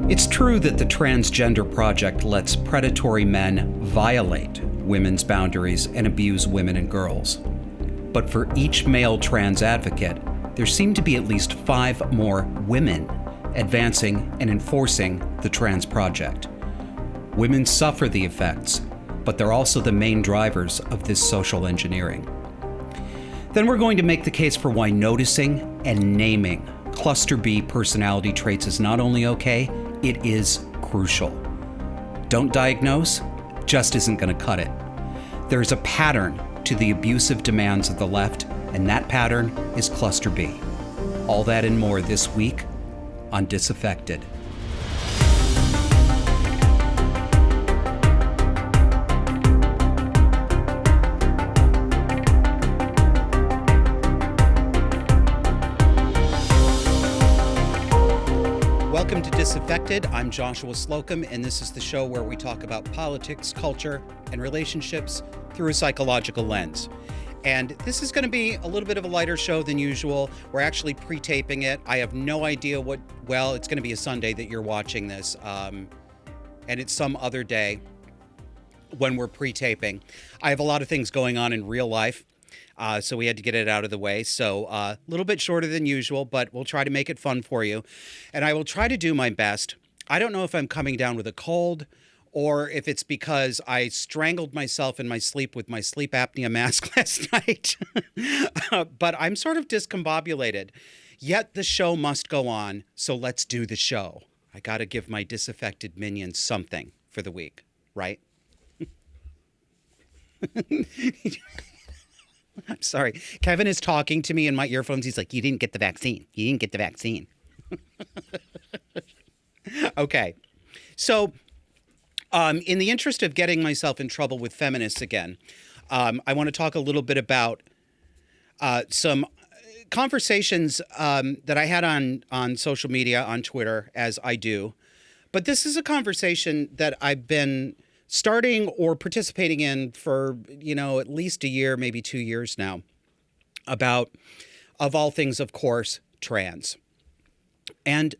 It's true that the Transgender Project lets predatory men violate women's boundaries and abuse women and girls. But for each male trans advocate, there seem to be at least 5 more women advancing and enforcing the Trans Project. Women suffer the effects, but they're also the main drivers of this social engineering. Then we're going to make the case for why noticing and naming Cluster B personality traits is not only okay, it is crucial. Don't diagnose just isn't going to cut it. There's a pattern to the abusive demands of the left, and that pattern is Cluster B. All that and more this week on Disaffected. Welcome to Disaffected. I'm Joshua Slocum, and this is the show where we talk about politics, culture, and relationships through a psychological lens. And this is going to be a little bit of a lighter show than usual. We're actually pre-taping it. I have no idea it's going to be a Sunday that you're watching this, and it's some other day when we're pre-taping. I have a lot of things going on in real life. So we had to get it out of the way. So a little bit shorter than usual, but we'll try to make it fun for you. And I will try to do my best. I don't know if I'm coming down with a cold or if it's because I strangled myself in my sleep with my sleep apnea mask last night. But I'm sort of discombobulated. Yet the show must go on, so let's do the show. I got to give my disaffected minions something for the week, right? I'm sorry. Kevin is talking to me in my earphones. He's like, you didn't get the vaccine. You didn't get the vaccine. Okay. So in the interest of getting myself in trouble with feminists again, I want to talk a little bit about some conversations that I had on social media, on Twitter, as I do. But this is a conversation that I've been starting or participating in for, at least a year, maybe 2 years now, about, of all things, of course, trans. And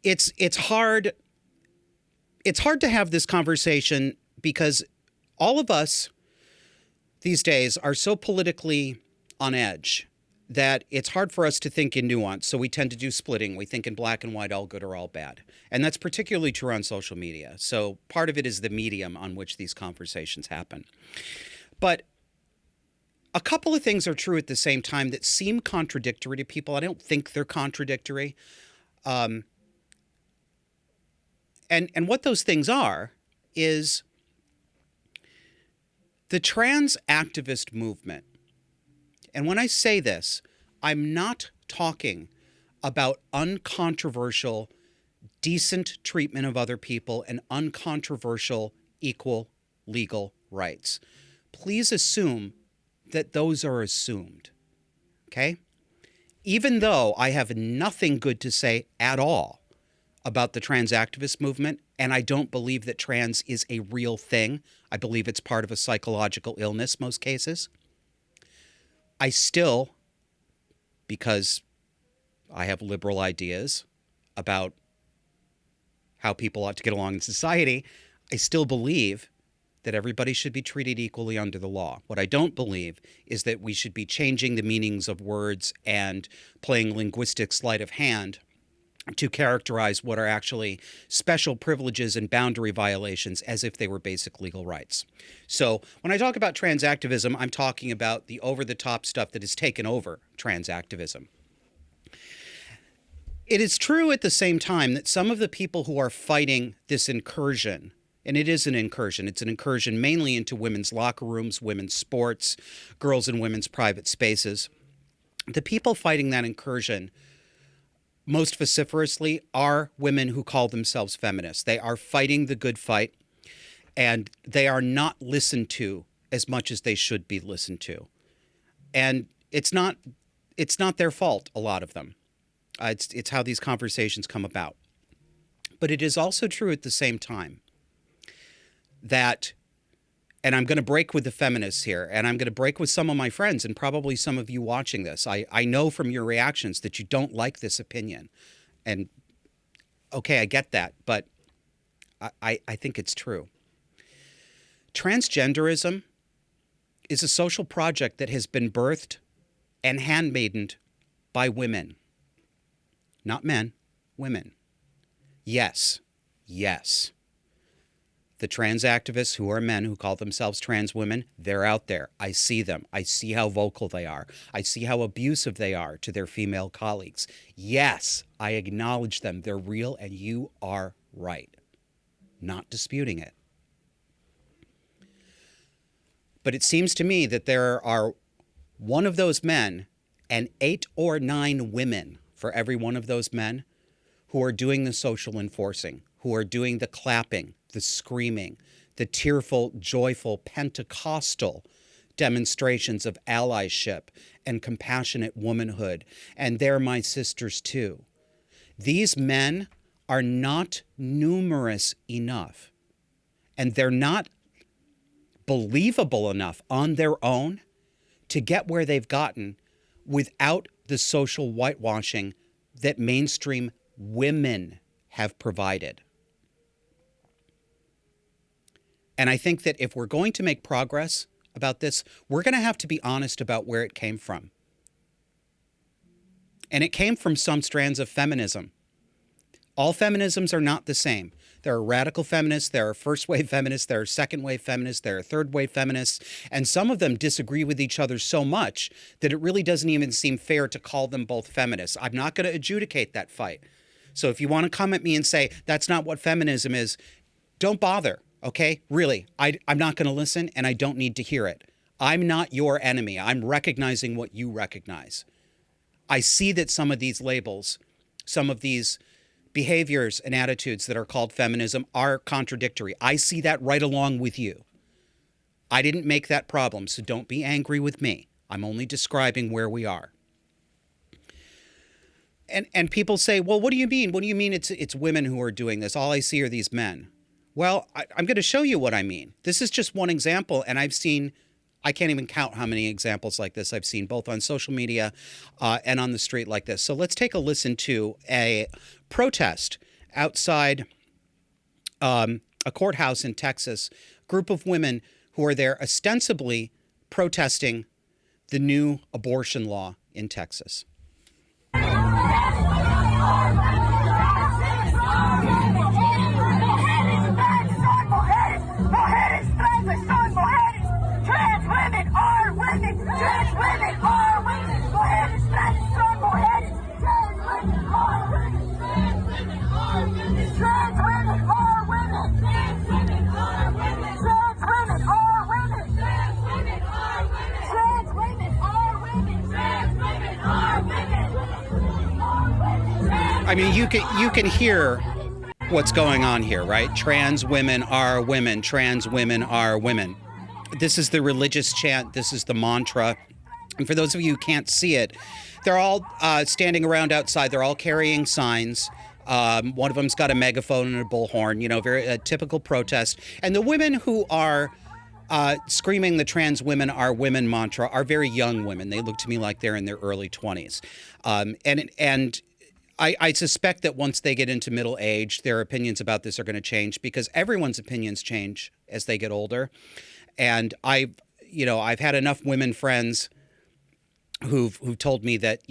it's hard to have this conversation because all of us these days are so politically on edge that it's hard for us to think in nuance. So we tend to do splitting. We think in black and white, all good or all bad. And that's particularly true on social media. So part of it is the medium on which these conversations happen. But a couple of things are true at the same time that seem contradictory to people. I don't think they're contradictory. And what those things are is the trans activist movement. And when I say this, I'm not talking about uncontroversial, decent treatment of other people and uncontroversial, equal legal rights. Please assume that those are assumed, okay? Even though I have nothing good to say at all about the trans activist movement, and I don't believe that trans is a real thing. I believe it's part of a psychological illness most cases. I still, because I have liberal ideas about how people ought to get along in society, I still believe that everybody should be treated equally under the law. What I don't believe is that we should be changing the meanings of words and playing linguistic sleight of hand to characterize what are actually special privileges and boundary violations as if they were basic legal rights. So when I talk about trans activism, I'm talking about the over-the-top stuff that has taken over trans activism. It is true at the same time that some of the people who are fighting this incursion, and it is an incursion, it's an incursion mainly into women's locker rooms, women's sports, girls' and women's private spaces. The people fighting that incursion most vociferously are women who call themselves feminists. They are fighting the good fight, and they are not listened to as much as they should be listened to. And it's not their fault, a lot of them. It's how these conversations come about. But it is also true at the same time that, and I'm going to break with the feminists here, and I'm going to break with some of my friends and probably some of you watching this. I know from your reactions that you don't like this opinion. And Okay, I get that, but I think it's true. Transgenderism is a social project that has been birthed and handmaidened by women. Not men, women. Yes, yes. The trans activists who are men who call themselves trans women, they're out there. I see them. I see how vocal they are. I see how abusive they are to their female colleagues. Yes, I acknowledge them. They're real, and you are right. Not disputing it. But it seems to me that there are one of those men and 8 or 9 women for every one of those men who are doing the social enforcing, who are doing the clapping, the screaming, the tearful, joyful, Pentecostal demonstrations of allyship and compassionate womanhood. And they're my sisters too. These men are not numerous enough, and they're not believable enough on their own to get where they've gotten without the social whitewashing that mainstream women have provided. And I think that if we're going to make progress about this, we're going to have to be honest about where it came from. And it came from some strands of feminism. All feminisms are not the same. There are radical feminists, there are first-wave feminists, there are second-wave feminists, there are third-wave feminists, and some of them disagree with each other so much that it really doesn't even seem fair to call them both feminists. I'm not going to adjudicate that fight. So if you want to come at me and say, that's not what feminism is, don't bother, okay? Really, I'm not going to listen, and I don't need to hear it. I'm not your enemy. I'm recognizing what you recognize. I see that some of these labels, some of these behaviors and attitudes that are called feminism are contradictory. I see that right along with you. I didn't make that problem, so don't be angry with me. I'm only describing where we are. And people say, well, what do you mean? What do you mean it's women who are doing this? All I see are these men. Well, I'm going to show you what I mean. This is just one example, and I can't even count how many examples like this I've seen, both on social media and on the street like this. So let's take a listen to a protest outside a courthouse in Texas. A group of women who are there ostensibly protesting the new abortion law in Texas. I mean, you can hear what's going on here, right? Trans women are women. Trans women are women. This is the religious chant. This is the mantra. And for those of you who can't see it, they're all standing around outside. They're all carrying signs. One of them's got a megaphone and a bullhorn, very typical protest. And the women who are screaming the trans women are women mantra are very young women. They look to me like they're in their early 20s. And I suspect that once they get into middle age, their opinions about this are going to change, because everyone's opinions change as they get older. And I've had enough women friends who've told me that,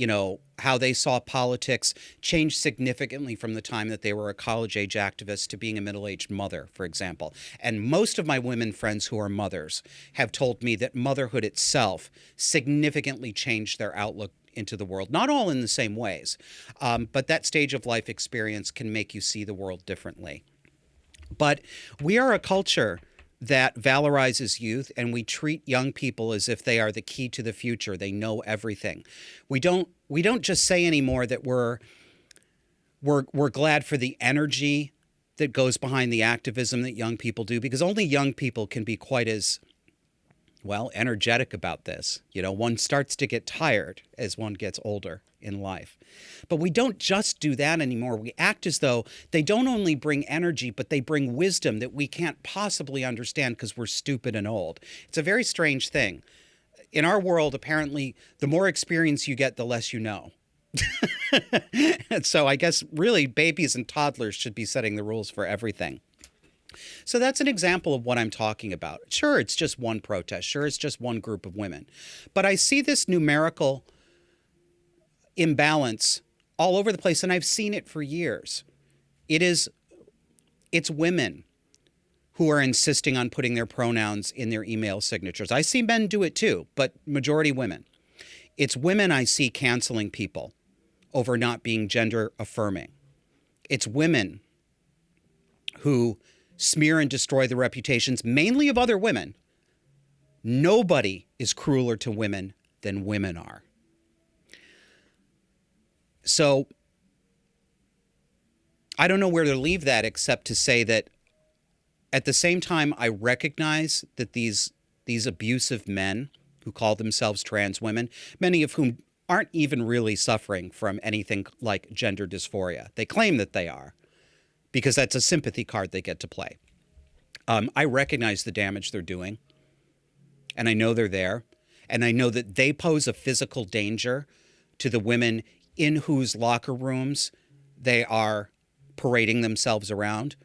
how they saw politics change significantly from the time that they were a college-age activist to being a middle-aged mother, for example. And most of my women friends who are mothers have told me that motherhood itself significantly changed their outlook into the world. Not all in the same ways, but that stage of life experience can make you see the world differently. But we are a culture that valorizes youth, and we treat young people as if they are the key to the future. They know everything. We don't just say anymore that we're glad for the energy that goes behind the activism that young people do, because only young people can be quite as energetic about this. One starts to get tired as one gets older in life. But we don't just do that anymore. We act as though they don't only bring energy, but they bring wisdom that we can't possibly understand because we're stupid and old. It's a very strange thing. In our world, apparently, the more experience you get, the less you know. And so I guess really babies and toddlers should be setting the rules for everything. So that's an example of what I'm talking about. Sure, it's just one protest. Sure, it's just one group of women. But I see this numerical imbalance all over the place, and I've seen it for years. It's women who are insisting on putting their pronouns in their email signatures. I see men do it too, but majority women. It's women I see canceling people over not being gender affirming. It's women who smear and destroy the reputations, mainly of other women. Nobody is crueler to women than women are. So I don't know where to leave that except to say that at the same time, I recognize that these abusive men who call themselves trans women, many of whom aren't even really suffering from anything like gender dysphoria. They claim that they are, because that's a sympathy card they get to play. I recognize the damage they're doing, and I know they're there, and I know that they pose a physical danger to the women in whose locker rooms they are parading themselves around.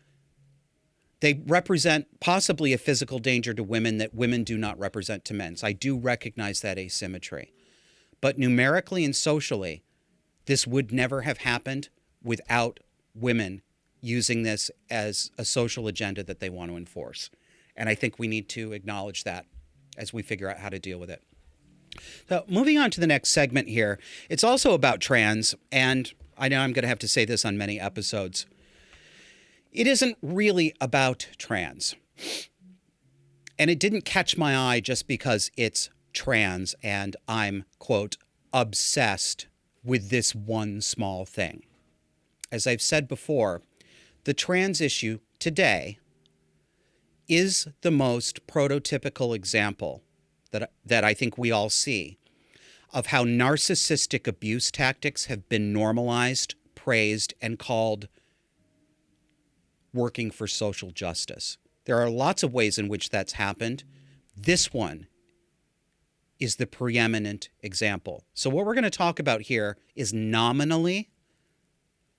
They represent possibly a physical danger to women that women do not represent to men. So I do recognize that asymmetry. But numerically and socially, this would never have happened without women using this as a social agenda that they want to enforce. And I think we need to acknowledge that as we figure out how to deal with it. So moving on to the next segment here, it's also about trans, and I know I'm going to have to say this on many episodes. It isn't really about trans. And it didn't catch my eye just because it's trans and I'm, quote, obsessed with this one small thing. As I've said before, the trans issue today is the most prototypical example that I think we all see of how narcissistic abuse tactics have been normalized, praised, and called working for social justice. There are lots of ways in which that's happened. This one is the preeminent example. So what we're going to talk about here is nominally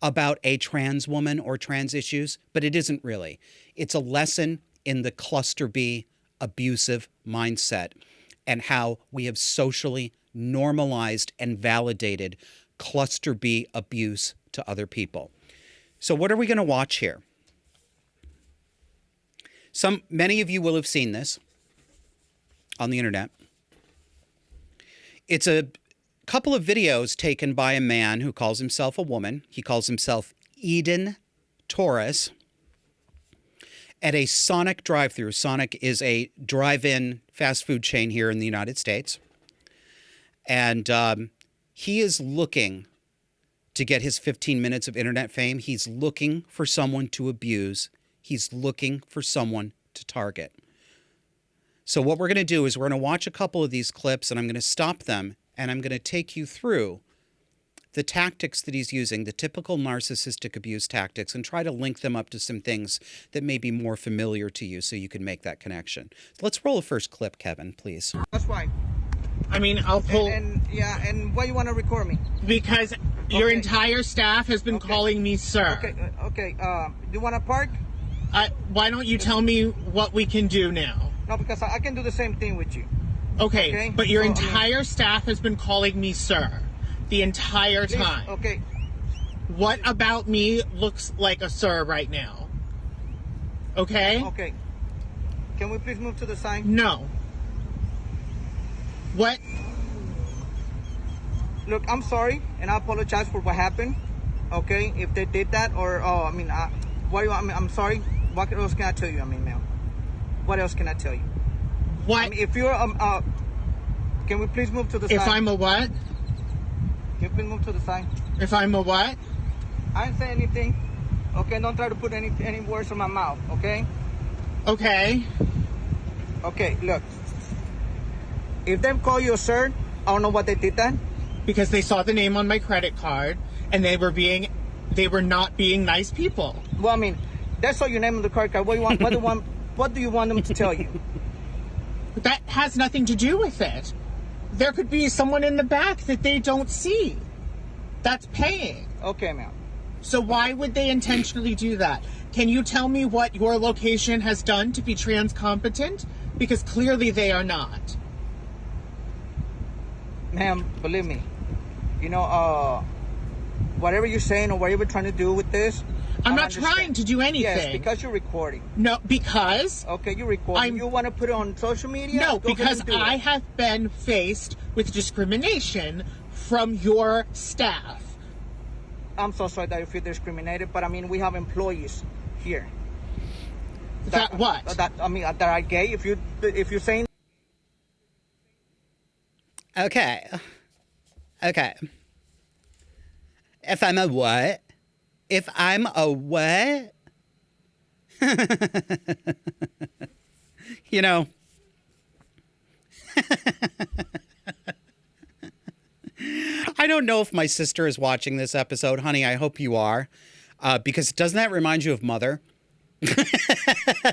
about a trans woman or trans issues, but it isn't really. It's a lesson in the cluster B abusive mindset and how we have socially normalized and validated cluster B abuse to other people. So what are we going to watch here? Many of you will have seen this on the internet. It's a couple of videos taken by a man who calls himself a woman. He calls himself Eden Torres at a Sonic drive-thru. Sonic is a drive-in fast food chain here in the United States. And he is looking to get his 15 minutes of internet fame. He's looking for someone to abuse. He's looking for someone to target. So what we're going to do is we're going to watch a couple of these clips, and I'm going to stop them, and I'm going to take you through the tactics that he's using, the typical narcissistic abuse tactics, and try to link them up to some things that may be more familiar to you so you can make that connection. So let's roll the first clip, Kevin, please. That's fine. I mean, I'll pull... And why you want to record me? Because your entire staff has been calling me sir. Okay. You want to park? Why don't you tell me what we can do now? No, because I can do the same thing with you. Okay, but your entire staff has been calling me sir the entire time. Okay. What about me looks like a sir right now? Okay? Okay. Can we please move to the side? No. What? Look, I'm sorry, and I apologize for what happened. Okay, if they did that, or I'm sorry. What else can I tell you? Ma'am. What else can I tell you? What? If you're can we please move to the side? If I'm a what? Can you please move to the side? If I'm a what? I didn't say anything. Okay, don't try to put any words in my mouth. Okay. Okay. Okay. Look. If they call you a sir, I don't know what they did then. Because they saw the name on my credit card, and they were not being nice people. Well, they saw your name on the credit card. What do you want? What do you want them to tell you? That has nothing to do with it. There could be someone in the back that they don't see. That's paying. Okay, ma'am. So why would they intentionally do that? Can you tell me what your location has done to be trans competent? Because clearly they are not. Ma'am, believe me. You know, whatever you're saying or whatever you're trying to do with this, I'm I not understand. trying to do anything. Yes, because you're recording. No, because... Okay, you're recording. You want to put it on social media? No, Go ahead because and do I it. have been faced with discrimination from your staff. I'm so sorry that you feel discriminated, but I mean, we have employees here. That what? That are gay. If you're saying. Okay. If I'm a what? If I'm a what? You know. I don't know if my sister is watching this episode. Honey, I hope you are. Because doesn't that remind you of Mother?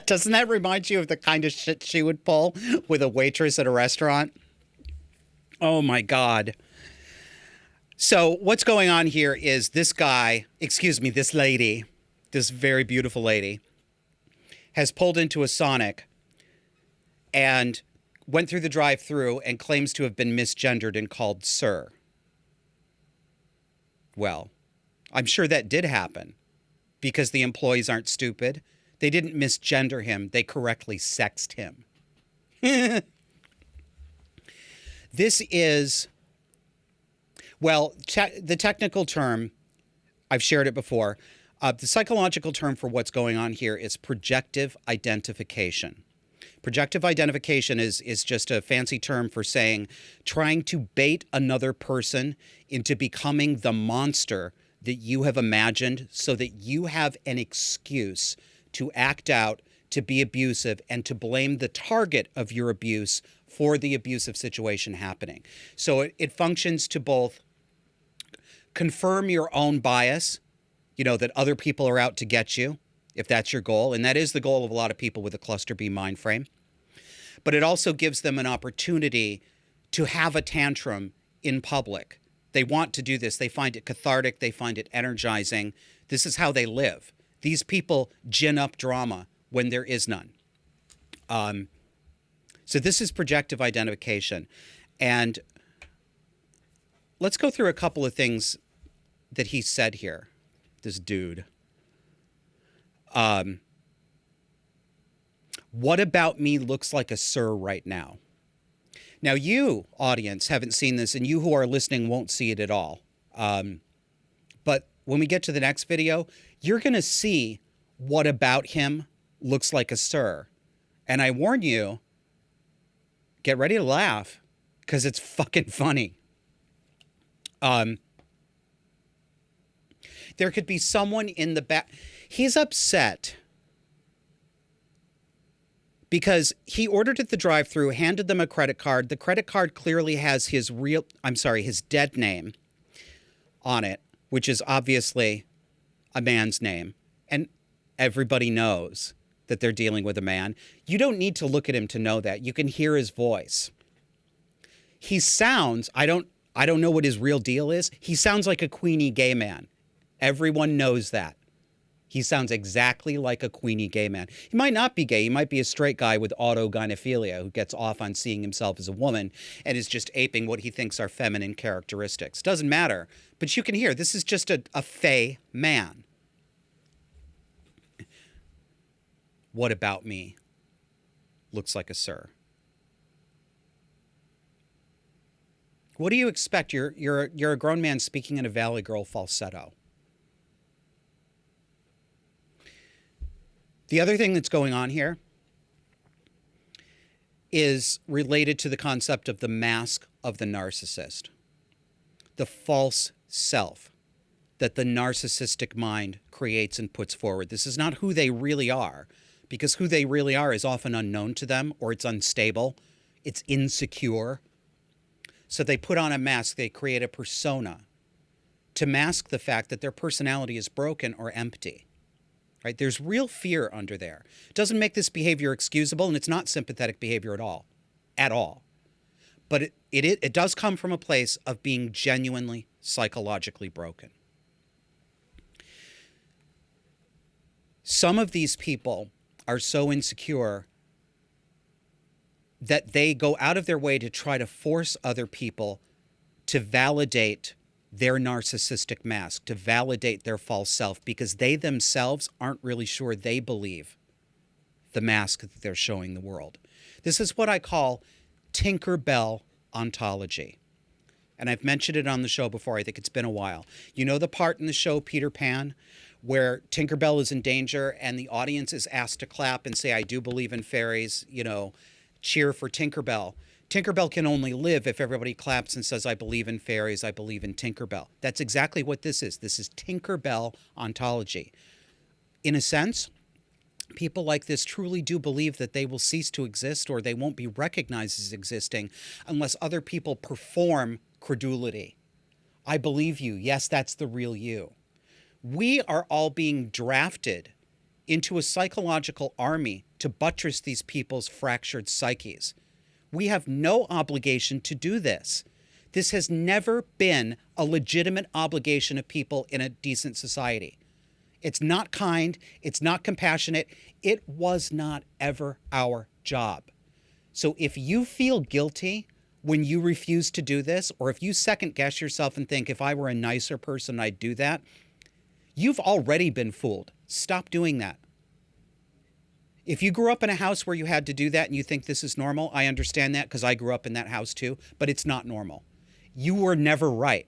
Doesn't that remind you of the kind of shit she would pull with a waitress at a restaurant? Oh, my God. So what's going on here is this lady, this very beautiful lady, has pulled into a Sonic and went through the drive-thru and claims to have been misgendered and called sir. Well, I'm sure that did happen because the employees aren't stupid. They didn't misgender him. They correctly sexed him. This is, well, the technical term, I've shared it before. The psychological term for what's going on here is projective identification. Projective identification is just a fancy term for saying trying to bait another person into becoming the monster that you have imagined so that you have an excuse to act out, to be abusive, and to blame the target of your abuse for the abusive situation happening. So it functions to both confirm your own bias, you know, that other people are out to get you, if that's your goal. And that is the goal of a lot of people with a cluster B mind frame. But it also gives them an opportunity to have a tantrum in public. They want to do this. They find it cathartic. They find it energizing. This is how they live. These people gin up drama when there is none. So this is projective identification. And let's go through a couple of things that he said here, this dude. What about me looks like a sir right now? Now, you, audience, haven't seen this, and you who are listening won't see it at all. But when we get to the next video, you're going to see what about him looks like a sir. And I warn you, get ready to laugh, because it's fucking funny. There could be someone in the back. He's upset because he ordered at the drive-thru, handed them a credit card. The credit card clearly has his dead name on it, which is obviously a man's name. And everybody knows that they're dealing with a man. You don't need to look at him to know that. You can hear his voice. He sounds, I don't know what his real deal is. He sounds like a Queenie gay man. Everyone knows that. He sounds exactly like a Queenie gay man. He might not be gay. He might be a straight guy with autogynephilia who gets off on seeing himself as a woman and is just aping what he thinks are feminine characteristics. Doesn't matter. But you can hear, this is just a fey man. What about me looks like a sir? What do you expect? You're a grown man speaking in a Valley Girl falsetto. The other thing that's going on here is related to the concept of the mask of the narcissist, the false self that the narcissistic mind creates and puts forward. This is not who they really are, because who they really are is often unknown to them, or it's unstable, it's insecure. So they put on a mask, they create a persona to mask the fact that their personality is broken or empty. Right? There's real fear under there. It doesn't make this behavior excusable, and it's not sympathetic behavior at all. At all. But it does come from a place of being genuinely psychologically broken. Some of these people are so insecure that they go out of their way to try to force other people to validate their narcissistic mask, to validate their false self, because they themselves aren't really sure they believe the mask that they're showing the world. This is what I call Tinkerbell ontology. And I've mentioned it on the show before. I think it's been a while. You know the part in the show Peter Pan where Tinkerbell is in danger and the audience is asked to clap and say, I do believe in fairies, you know, cheer for Tinkerbell. Tinkerbell can only live if everybody claps and says, I believe in fairies, I believe in Tinkerbell. That's exactly what this is. This is Tinkerbell ontology. In a sense, people like this truly do believe that they will cease to exist or they won't be recognized as existing unless other people perform credulity. I believe you. Yes, that's the real you. We are all being drafted into a psychological army to buttress these people's fractured psyches. We have no obligation to do this. This has never been a legitimate obligation of people in a decent society. It's not kind. It's not compassionate. It was not ever our job. So if you feel guilty when you refuse to do this, or if you second guess yourself and think, if I were a nicer person, I'd do that, you've already been fooled. Stop doing that. If you grew up in a house where you had to do that and you think this is normal, I understand that because I grew up in that house too, but it's not normal. You were never right.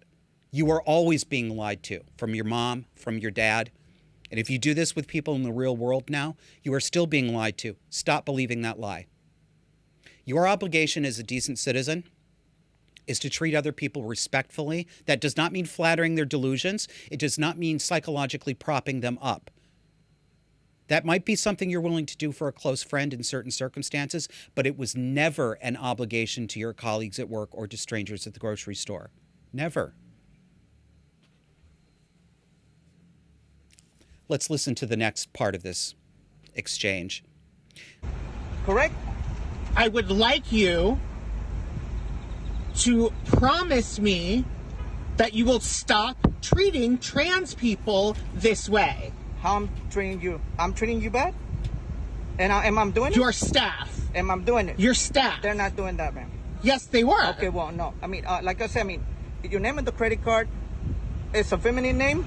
You are always being lied to from your mom, from your dad. And if you do this with people in the real world now, you are still being lied to. Stop believing that lie. Your obligation as a decent citizen is to treat other people respectfully. That does not mean flattering their delusions. It does not mean psychologically propping them up. That might be something you're willing to do for a close friend in certain circumstances, but it was never an obligation to your colleagues at work or to strangers at the grocery store. Never. Let's listen to the next part of this exchange. Correct? I would like you to promise me that you will stop treating trans people this way. How I'm treating you? I'm treating you bad? And am I doing it? Your staff. Am I doing it? Your staff. They're not doing that, man. Yes, they were. Okay, well, no. I mean, like I said, your name on the credit card is a feminine name?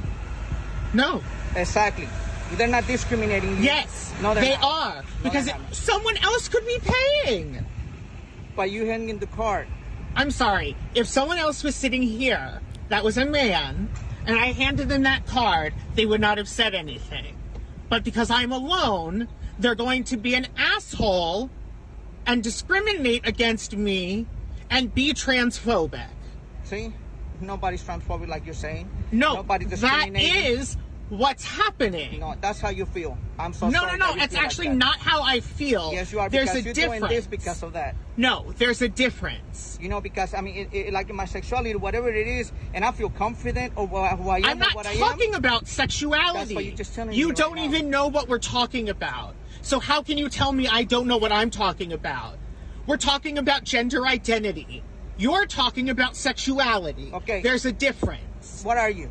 No. Exactly. They're not discriminating you. Yes, No, they not. are. Because they're not. someone else could be paying. By you handing the card. I'm sorry. If someone else was sitting here, that was a man, and I handed them that card, they would not have said anything. But because I'm alone, they're going to be an asshole and discriminate against me and be transphobic. See? Nobody's transphobic like you're saying. No, Nobody's that discriminating. is what's happening. No, that's how you feel. I'm so No, sorry. no, that you it's feel like actually that. not how I feel. Yes, you are. There's Because a you're difference. doing this because of that. No, there's a difference. You know, because, like in my sexuality, whatever it is, and I feel confident of who I am I'm and not what I am. talking about sexuality. That's what you're just telling me You right don't now. even know what we're talking about. So how can you tell me I don't know what I'm talking about? We're talking about gender identity. You're talking about sexuality. Okay. There's a difference. What are you?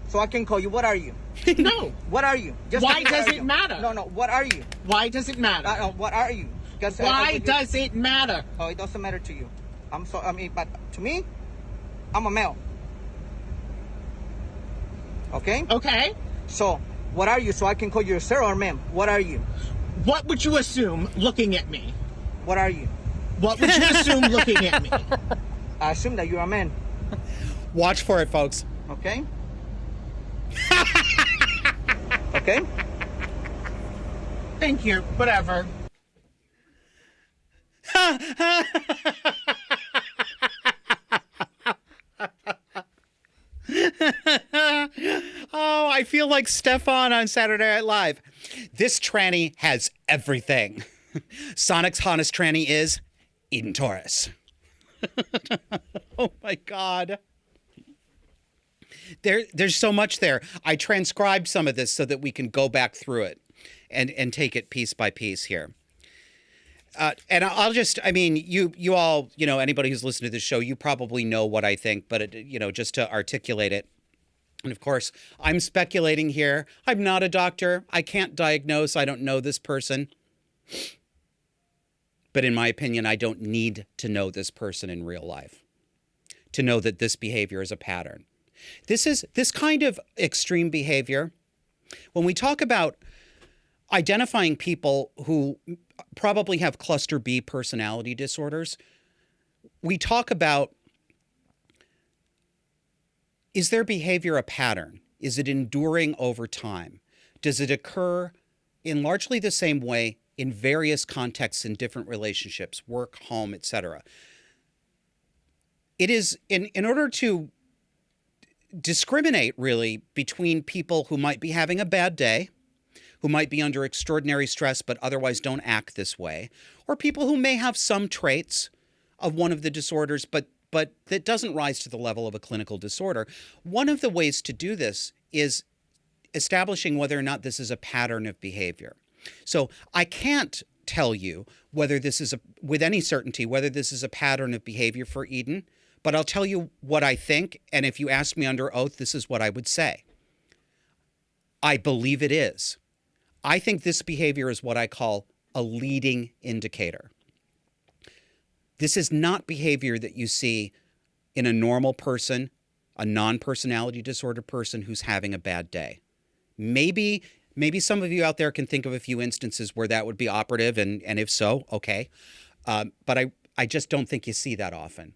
So I can call you. What are you? No. What are you? Just Why tell me what does are it you? matter? No. What are you? Why does it matter? What are you? 'Cause, Why does it matter? Oh, it doesn't matter to you. But to me, I'm a male. Okay? Okay. So, what are you? So I can call you sir or ma'am. What are you? What would you assume looking at me? What are you? What would you assume looking at me? I assume that you're a man. Watch for it, folks. Okay? Okay? Thank you. Whatever. Oh, I feel like Stefan on Saturday Night Live. This tranny has everything. Sonic's hottest tranny is Eden Torres. Oh my God. There's so much there. I transcribed some of this so that we can go back through it and take it piece by piece here. And I'll just, I mean, you all, anybody who's listened to this show, you probably know what I think, but, just to articulate it. And of course, I'm speculating here. I'm not a doctor. I can't diagnose. I don't know this person. But in my opinion, I don't need to know this person in real life to know that this behavior is a pattern. This kind of extreme behavior, when we talk about identifying people who probably have cluster B personality disorders, we talk about, is their behavior a pattern? Is it enduring over time? Does it occur in largely the same way in various contexts in different relationships, work, home, etc.? It is in order to discriminate really between people who might be having a bad day, who might be under extraordinary stress but otherwise don't act this way, or people who may have some traits of one of the disorders but that doesn't rise to the level of a clinical disorder. One of the ways to do this is establishing whether or not this is a pattern of behavior. So I can't tell you whether this is with any certainty whether this is a pattern of behavior for Eden, but I'll tell you what I think, and if you ask me under oath, this is what I would say. I believe it is. I think this behavior is what I call a leading indicator. This is not behavior that you see in a normal person, a non-personality disorder person who's having a bad day. Maybe some of you out there can think of a few instances where that would be operative, and if so, okay. But I just don't think you see that often.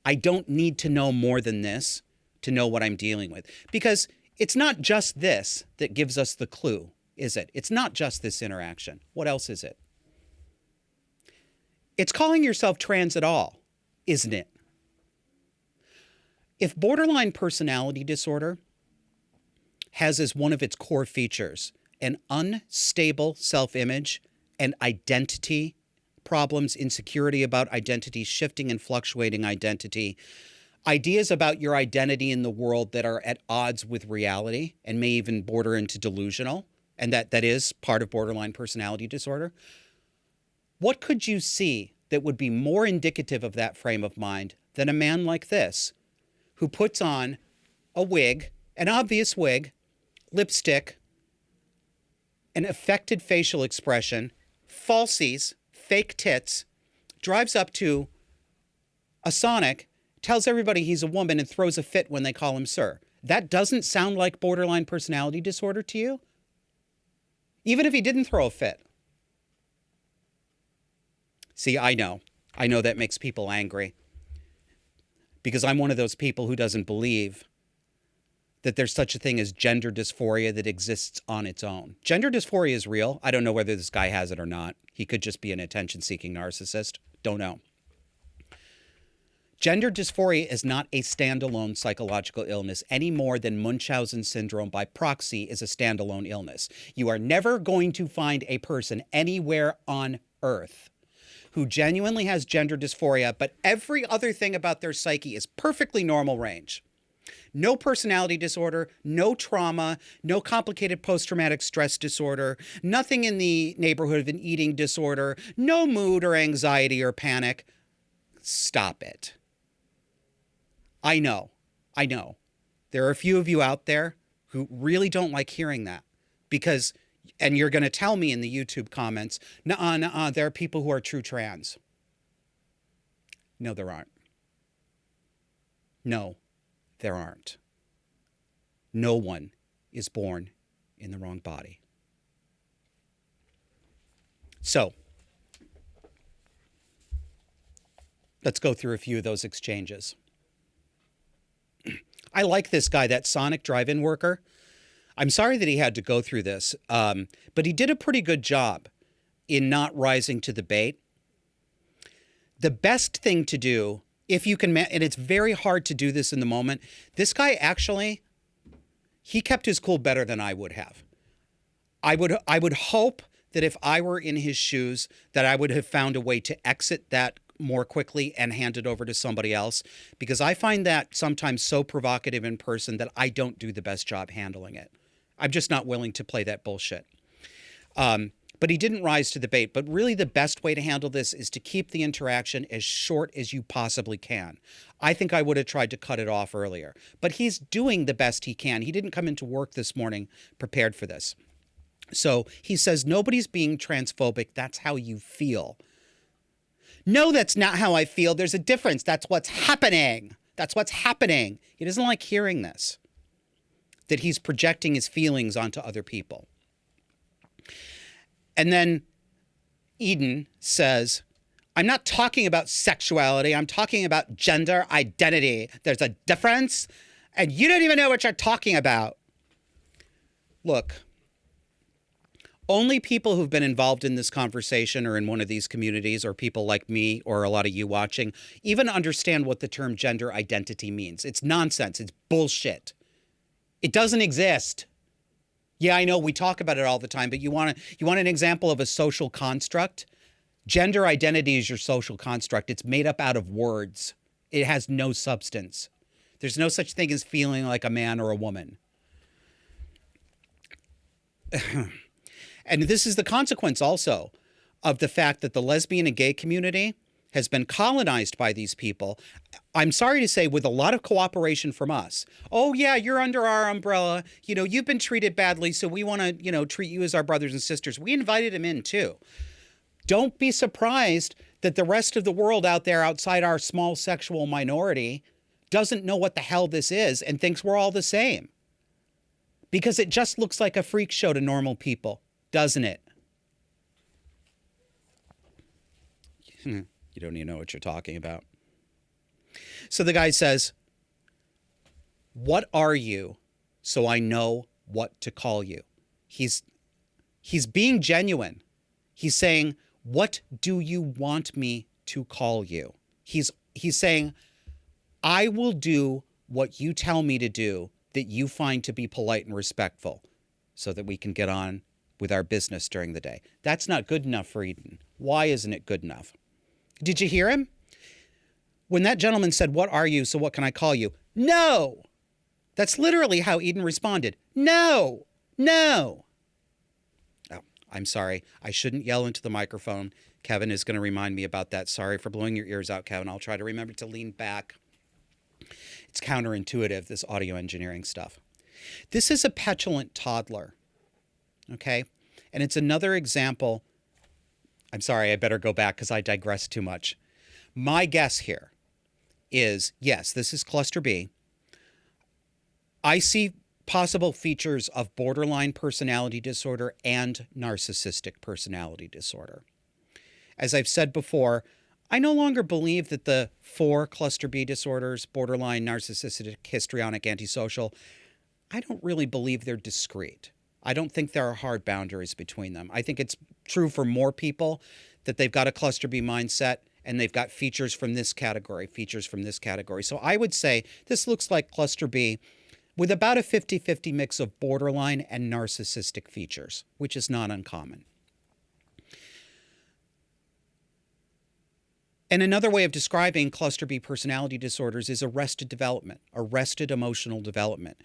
I don't need to know more than this to know what I'm dealing with, because it's not just this that gives us the clue, is it? It's not just this interaction. What else is it? It's calling yourself trans at all, isn't it? If borderline personality disorder has as one of its core features an unstable self-image and identity problems, insecurity about identity, shifting and fluctuating identity, ideas about your identity in the world that are at odds with reality and may even border into delusional, and that is part of borderline personality disorder, what could you see that would be more indicative of that frame of mind than a man like this, who puts on a wig, an obvious wig, lipstick, an affected facial expression, falsies, fake tits, drives up to a Sonic, tells everybody he's a woman, and throws a fit when they call him sir? That doesn't sound like borderline personality disorder to you? Even if he didn't throw a fit. See, I know that makes people angry, because I'm one of those people who doesn't believe that there's such a thing as gender dysphoria that exists on its own. Gender dysphoria is real. I don't know whether this guy has it or not. He could just be an attention-seeking narcissist. Don't know. Gender dysphoria is not a standalone psychological illness any more than Munchausen syndrome by proxy is a standalone illness. You are never going to find a person anywhere on earth who genuinely has gender dysphoria, but every other thing about their psyche is perfectly normal range. No personality disorder, no trauma, no complicated post-traumatic stress disorder, nothing in the neighborhood of an eating disorder, no mood or anxiety or panic. Stop it. I know. There are a few of you out there who really don't like hearing that, because, and you're going to tell me in the YouTube comments, nuh-uh, there are people who are true trans. No, there aren't. No, there aren't. No one is born in the wrong body. So, let's go through a few of those exchanges. I like this guy, that Sonic drive-in worker. I'm sorry that he had to go through this, but he did a pretty good job in not rising to the bait. The best thing to do, if you can, and it's very hard to do this in the moment, this guy actually, he kept his cool better than I would have. I would hope that if I were in his shoes, that I would have found a way to exit that more quickly and hand it over to somebody else, because I find that sometimes so provocative in person that I don't do the best job handling it. I'm just not willing to play that bullshit. But he didn't rise to the bait. But really the best way to handle this is to keep the interaction as short as you possibly can. I think I would have tried to cut it off earlier. But he's doing the best he can. He didn't come into work this morning prepared for this. So he says, nobody's being transphobic. That's how you feel. No, that's not how I feel. There's a difference. That's what's happening. That's what's happening. He doesn't like hearing this, that he's projecting his feelings onto other people. And then Eden says, I'm not talking about sexuality. I'm talking about gender identity. There's a difference, and you don't even know what you're talking about. Look, only people who've been involved in this conversation or in one of these communities, or people like me or a lot of you watching, even understand what the term gender identity means. It's nonsense. It's bullshit. It doesn't exist. Yeah, I know we talk about it all the time, but you want an example of a social construct? Gender identity is your social construct. It's made up out of words. It has no substance. There's no such thing as feeling like a man or a woman. And this is the consequence also of the fact that the lesbian and gay community has been colonized by these people. I'm sorry to say, with a lot of cooperation from us. Oh, yeah, you're under our umbrella. You know, you've been treated badly, so we want to, treat you as our brothers and sisters. We invited him in, too. Don't be surprised that the rest of the world out there outside our small sexual minority doesn't know what the hell this is and thinks we're all the same. Because it just looks like a freak show to normal people, doesn't it? You don't even know what you're talking about. So the guy says, what are you so I know what to call you? He's being genuine. He's saying, what do you want me to call you? He's saying, I will do what you tell me to do that you find to be polite and respectful so that we can get on with our business during the day. That's not good enough for Eden. Why isn't it good enough? Did you hear him? When that gentleman said, what are you, so what can I call you? No! That's literally how Eden responded. No! No! Oh, I'm sorry. I shouldn't yell into the microphone. Kevin is going to remind me about that. Sorry for blowing your ears out, Kevin. I'll try to remember to lean back. It's counterintuitive, this audio engineering stuff. This is a petulant toddler, okay? And it's another example. I'm sorry, I better go back because I digress too much. My guess here is, yes, this is cluster B. I see possible features of borderline personality disorder and narcissistic personality disorder. As I've said before, I no longer believe that the 4 cluster B disorders, borderline, narcissistic, histrionic, antisocial, I don't really believe they're discrete. I don't think there are hard boundaries between them. I think it's true for more people that they've got a cluster B mindset and they've got features from this category, features from this category. So I would say this looks like cluster B with about a 50-50 mix of borderline and narcissistic features, which is not uncommon. And another way of describing cluster B personality disorders is arrested development, arrested emotional development.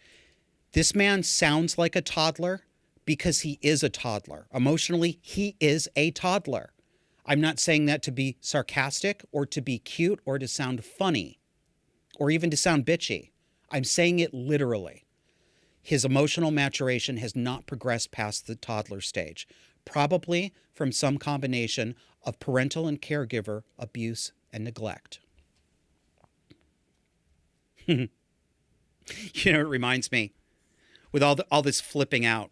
This man sounds like a toddler because he is a toddler. Emotionally, he is a toddler. I'm not saying that to be sarcastic or to be cute or to sound funny or even to sound bitchy. I'm saying it literally. His emotional maturation has not progressed past the toddler stage, probably from some combination of parental and caregiver abuse and neglect. You know, it reminds me, with all this flipping out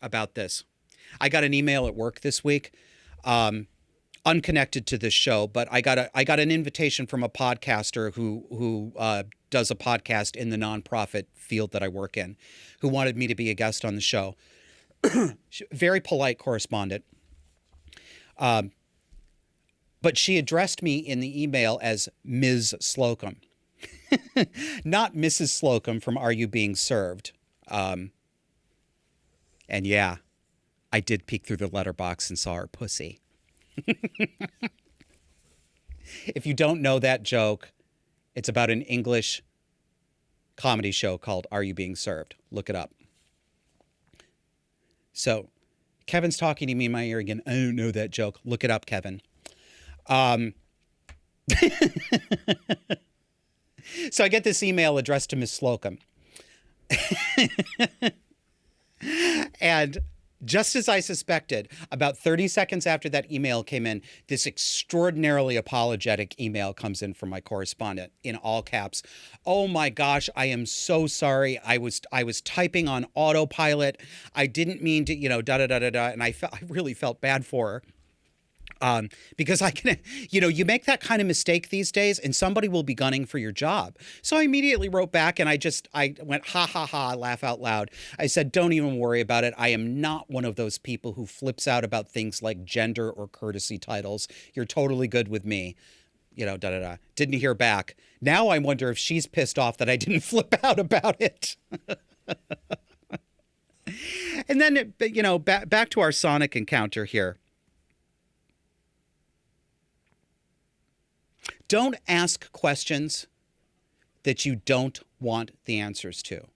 about this, I got an email at work this week, unconnected to this show, but I got an invitation from a podcaster who does a podcast in the nonprofit field that I work in, who wanted me to be a guest on the show. Very polite correspondent. But she addressed me in the email as Ms. Slocum, not Mrs. Slocum from Are You Being Served? And yeah, I did peek through the letterbox and saw her pussy. If you don't know that joke, it's about an English comedy show called Are You Being Served? Look it up. So Kevin's talking to me in my ear again. I don't know that joke. Look it up, Kevin. So I get this email addressed to Miss Slocum. And just as I suspected, about 30 seconds after that email came in, this extraordinarily apologetic email comes in from my correspondent in all caps. Oh my gosh, I am so sorry. I was typing on autopilot. I didn't mean to, da da da da da. And I really felt bad for her. Because I can, you make that kind of mistake these days and somebody will be gunning for your job. So I immediately wrote back and I went, ha, ha, ha, laugh out loud. I said, don't even worry about it. I am not one of those people who flips out about things like gender or courtesy titles. You're totally good with me. Da, da, da. Didn't hear back. Now I wonder if she's pissed off that I didn't flip out about it. And then, back to our Sonic encounter here. Don't ask questions that you don't want the answers to.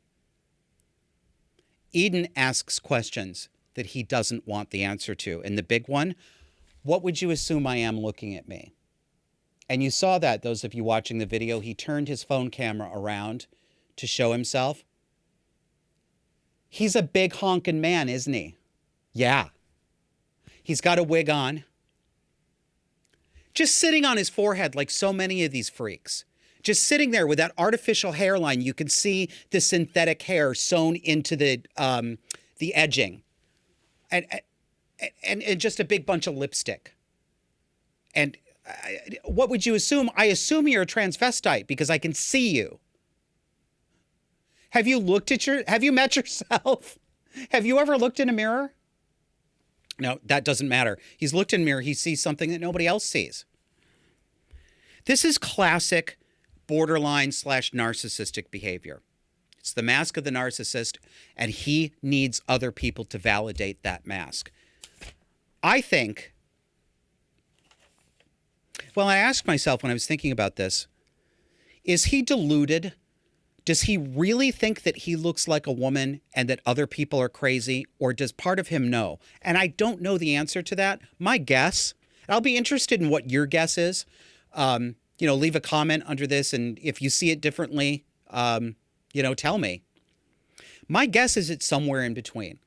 Eden asks questions that he doesn't want the answer to. And the big one, what would you assume I am looking at me? And you saw that, those of you watching the video, he turned his phone camera around to show himself. He's a big honking man, isn't he? Yeah. He's got a wig on. Just sitting on his forehead like so many of these freaks. Just sitting there with that artificial hairline. You can see the synthetic hair sewn into the edging. And just a big bunch of lipstick. And what would you assume? I assume you're a transvestite because I can see you. Have you met yourself? Have you ever looked in a mirror? No, that doesn't matter. He's looked in a mirror. He sees something that nobody else sees. This is classic borderline / narcissistic behavior. It's the mask of the narcissist, and he needs other people to validate that mask. I think, I asked myself when I was thinking about this, is he deluded? Does he really think that he looks like a woman and that other people are crazy? Or does part of him know? And I don't know the answer to that. My guess, I'll be interested in what your guess is. Leave a comment under this. And if you see it differently, tell me. My guess is it's somewhere in between.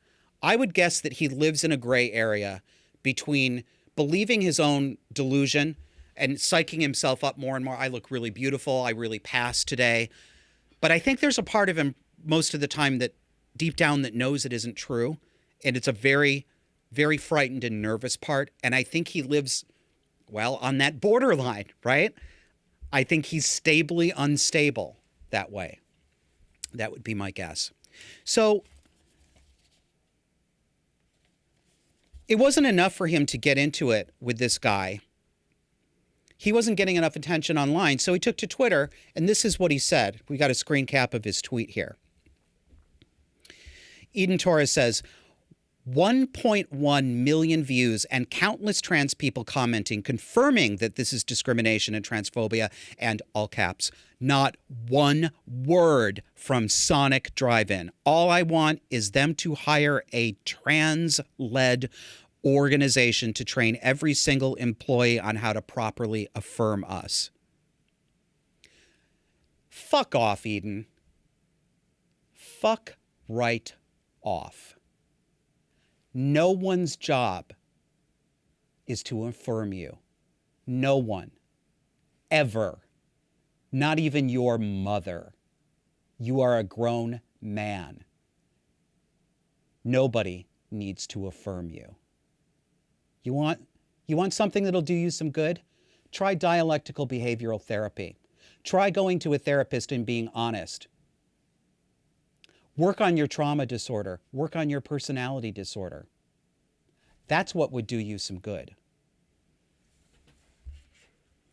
I would guess that he lives in a gray area between believing his own delusion and psyching himself up more and more. I look really beautiful. I really passed today. But I think there's a part of him most of the time that deep down that knows it isn't true. And it's a very, very frightened and nervous part. And I think he lives, on that borderline, right? I think he's stably unstable that way. That would be my guess. So it wasn't enough for him to get into it with this guy. He wasn't getting enough attention online, so he took to Twitter, and this is what he said. We got a screen cap of his tweet here. Eden Torres says, 1.1 million views and countless trans people commenting, confirming that this is discrimination and transphobia, and all caps, not one word from Sonic Drive-In. All I want is them to hire a trans-led organization to train every single employee on how to properly affirm us. Fuck off, Eden. Fuck right off. No one's job is to affirm you. No one. Ever. Not even your mother. You are a grown man. Nobody needs to affirm you. You want something that'll do you some good? Try dialectical behavioral therapy. Try going to a therapist and being honest. Work on your trauma disorder. Work on your personality disorder. That's what would do you some good.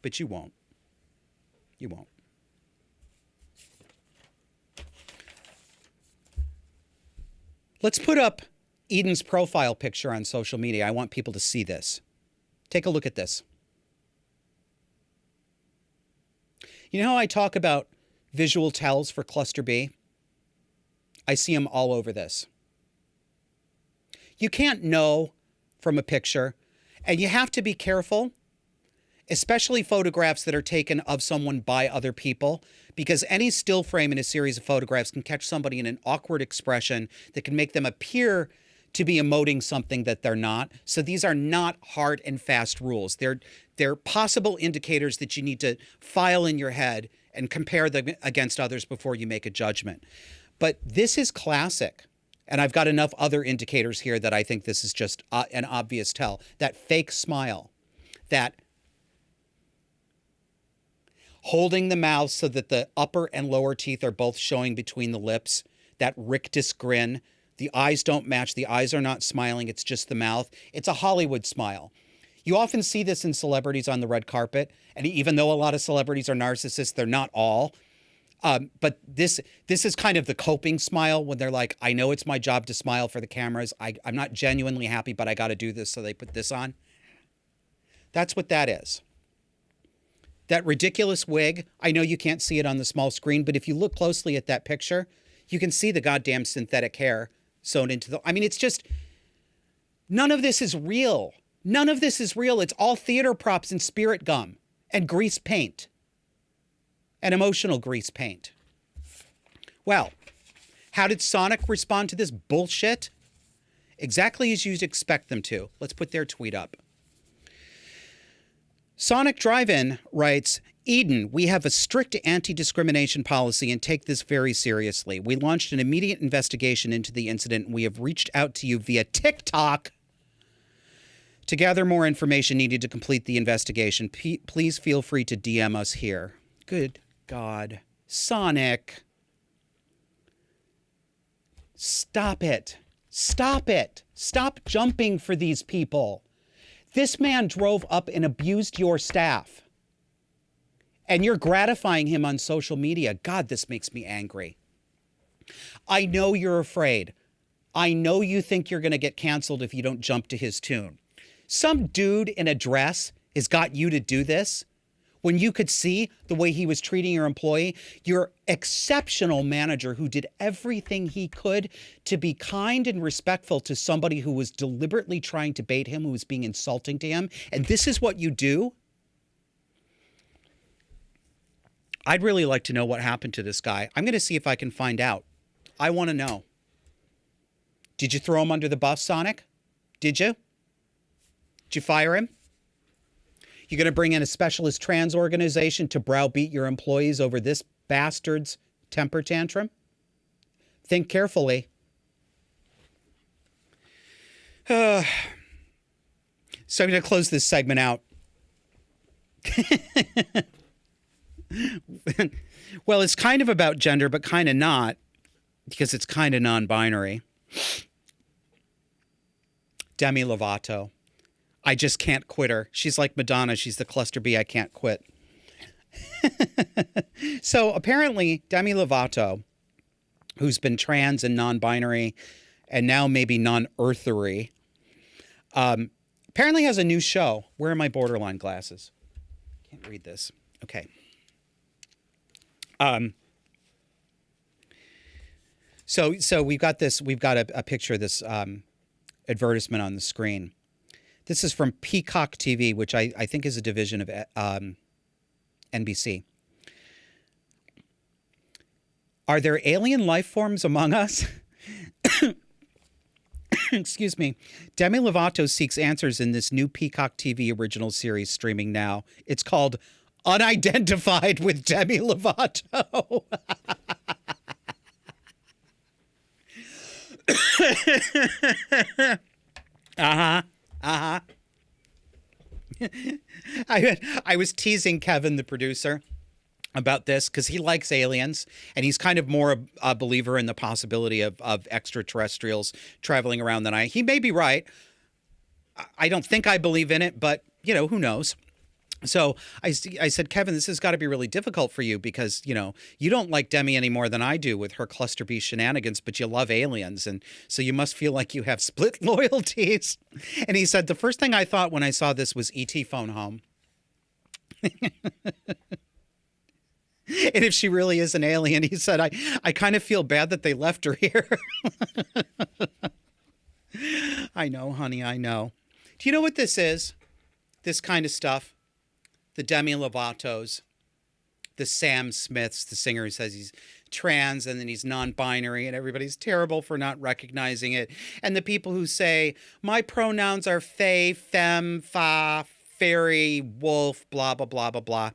But you won't. You won't. Let's put up Eden's profile picture on social media. I want people to see this. Take a look at this. You know how I talk about visual tells for cluster B? I see them all over this. You can't know from a picture, and you have to be careful, especially photographs that are taken of someone by other people, because any still frame in a series of photographs can catch somebody in an awkward expression that can make them appear to be emoting something that they're not. So these are not hard and fast rules. They're possible indicators that you need to file in your head and compare them against others before you make a judgment. But this is classic. And I've got enough other indicators here that I think this is just an obvious tell. That fake smile, that holding the mouth so that the upper and lower teeth are both showing between the lips, that rictus grin. The eyes don't match. The eyes are not smiling. It's just the mouth. It's a Hollywood smile. You often see this in celebrities on the red carpet. And even though a lot of celebrities are narcissists, they're not all. But this is kind of the coping smile when they're like, I know it's my job to smile for the cameras. I'm not genuinely happy, but I got to do this. So they put this on. That's what that is. That ridiculous wig. I know you can't see it on the small screen, but if you look closely at that picture, you can see the goddamn synthetic hair sewn into the, I mean, it's just, none of this is real. None of this is real. It's all theater props and spirit gum and grease paint and emotional grease paint. Well, how did Sonic respond to this bullshit? Exactly as you'd expect them to. Let's put their tweet up. Sonic Drive-In writes, Eden, we have a strict anti-discrimination policy and take this very seriously. We launched an immediate investigation into the incident, and we have reached out to you via TikTok to gather more information needed to complete the investigation. Please feel free to DM us here. Good God. Sonic. Stop it. Stop it. Stop jumping for these people. This man drove up and abused your staff. And you're gratifying him on social media. God, this makes me angry. I know you're afraid. I know you think you're going to get canceled if you don't jump to his tune. Some dude in a dress has got you to do this when you could see the way he was treating your employee, your exceptional manager who did everything he could to be kind and respectful to somebody who was deliberately trying to bait him, who was being insulting to him. And this is what you do? I'd really like to know what happened to this guy. I'm going to see if I can find out. I want to know. Did you throw him under the bus, Sonic? Did you? Did you fire him? You going to bring in a specialist trans organization to browbeat your employees over this bastard's temper tantrum? Think carefully. So I'm going to close this segment out. Well, it's kind of about gender, but kind of not, because it's kind of non-binary. Demi Lovato. I just can't quit her. She's like Madonna. She's the cluster B. I can't quit. So apparently Demi Lovato, who's been trans and non-binary and now maybe non-earthery, apparently has a new show. Where are my borderline glasses? Can't read this. Okay. So we've got a picture of this advertisement on the screen. This is from Peacock TV, which I think is a division of NBC. Are there alien life forms among us? Excuse me. Demi Lovato seeks answers in this new Peacock TV original series streaming now. It's called Unidentified with Demi Lovato. I was teasing Kevin, the producer, about this because he likes aliens and he's kind of more a believer in the possibility of extraterrestrials traveling around than I. He may be right. I don't think I believe in it, but you know, who knows? So I said, Kevin, this has got to be really difficult for you because, you know, you don't like Demi any more than I do with her cluster B shenanigans, but you love aliens. And so you must feel like you have split loyalties. And he said, the first thing I thought when I saw this was E.T. Phone Home. And if she really is an alien, he said, I kind of feel bad that they left her here. I know, honey, I know. Do you know what this is? This kind of stuff? The Demi Lovatos, the Sam Smiths, the singer who says he's trans and then he's non-binary and everybody's terrible for not recognizing it. And the people who say, my pronouns are fae, femme, fa, fairy, wolf, blah, blah, blah, blah, blah.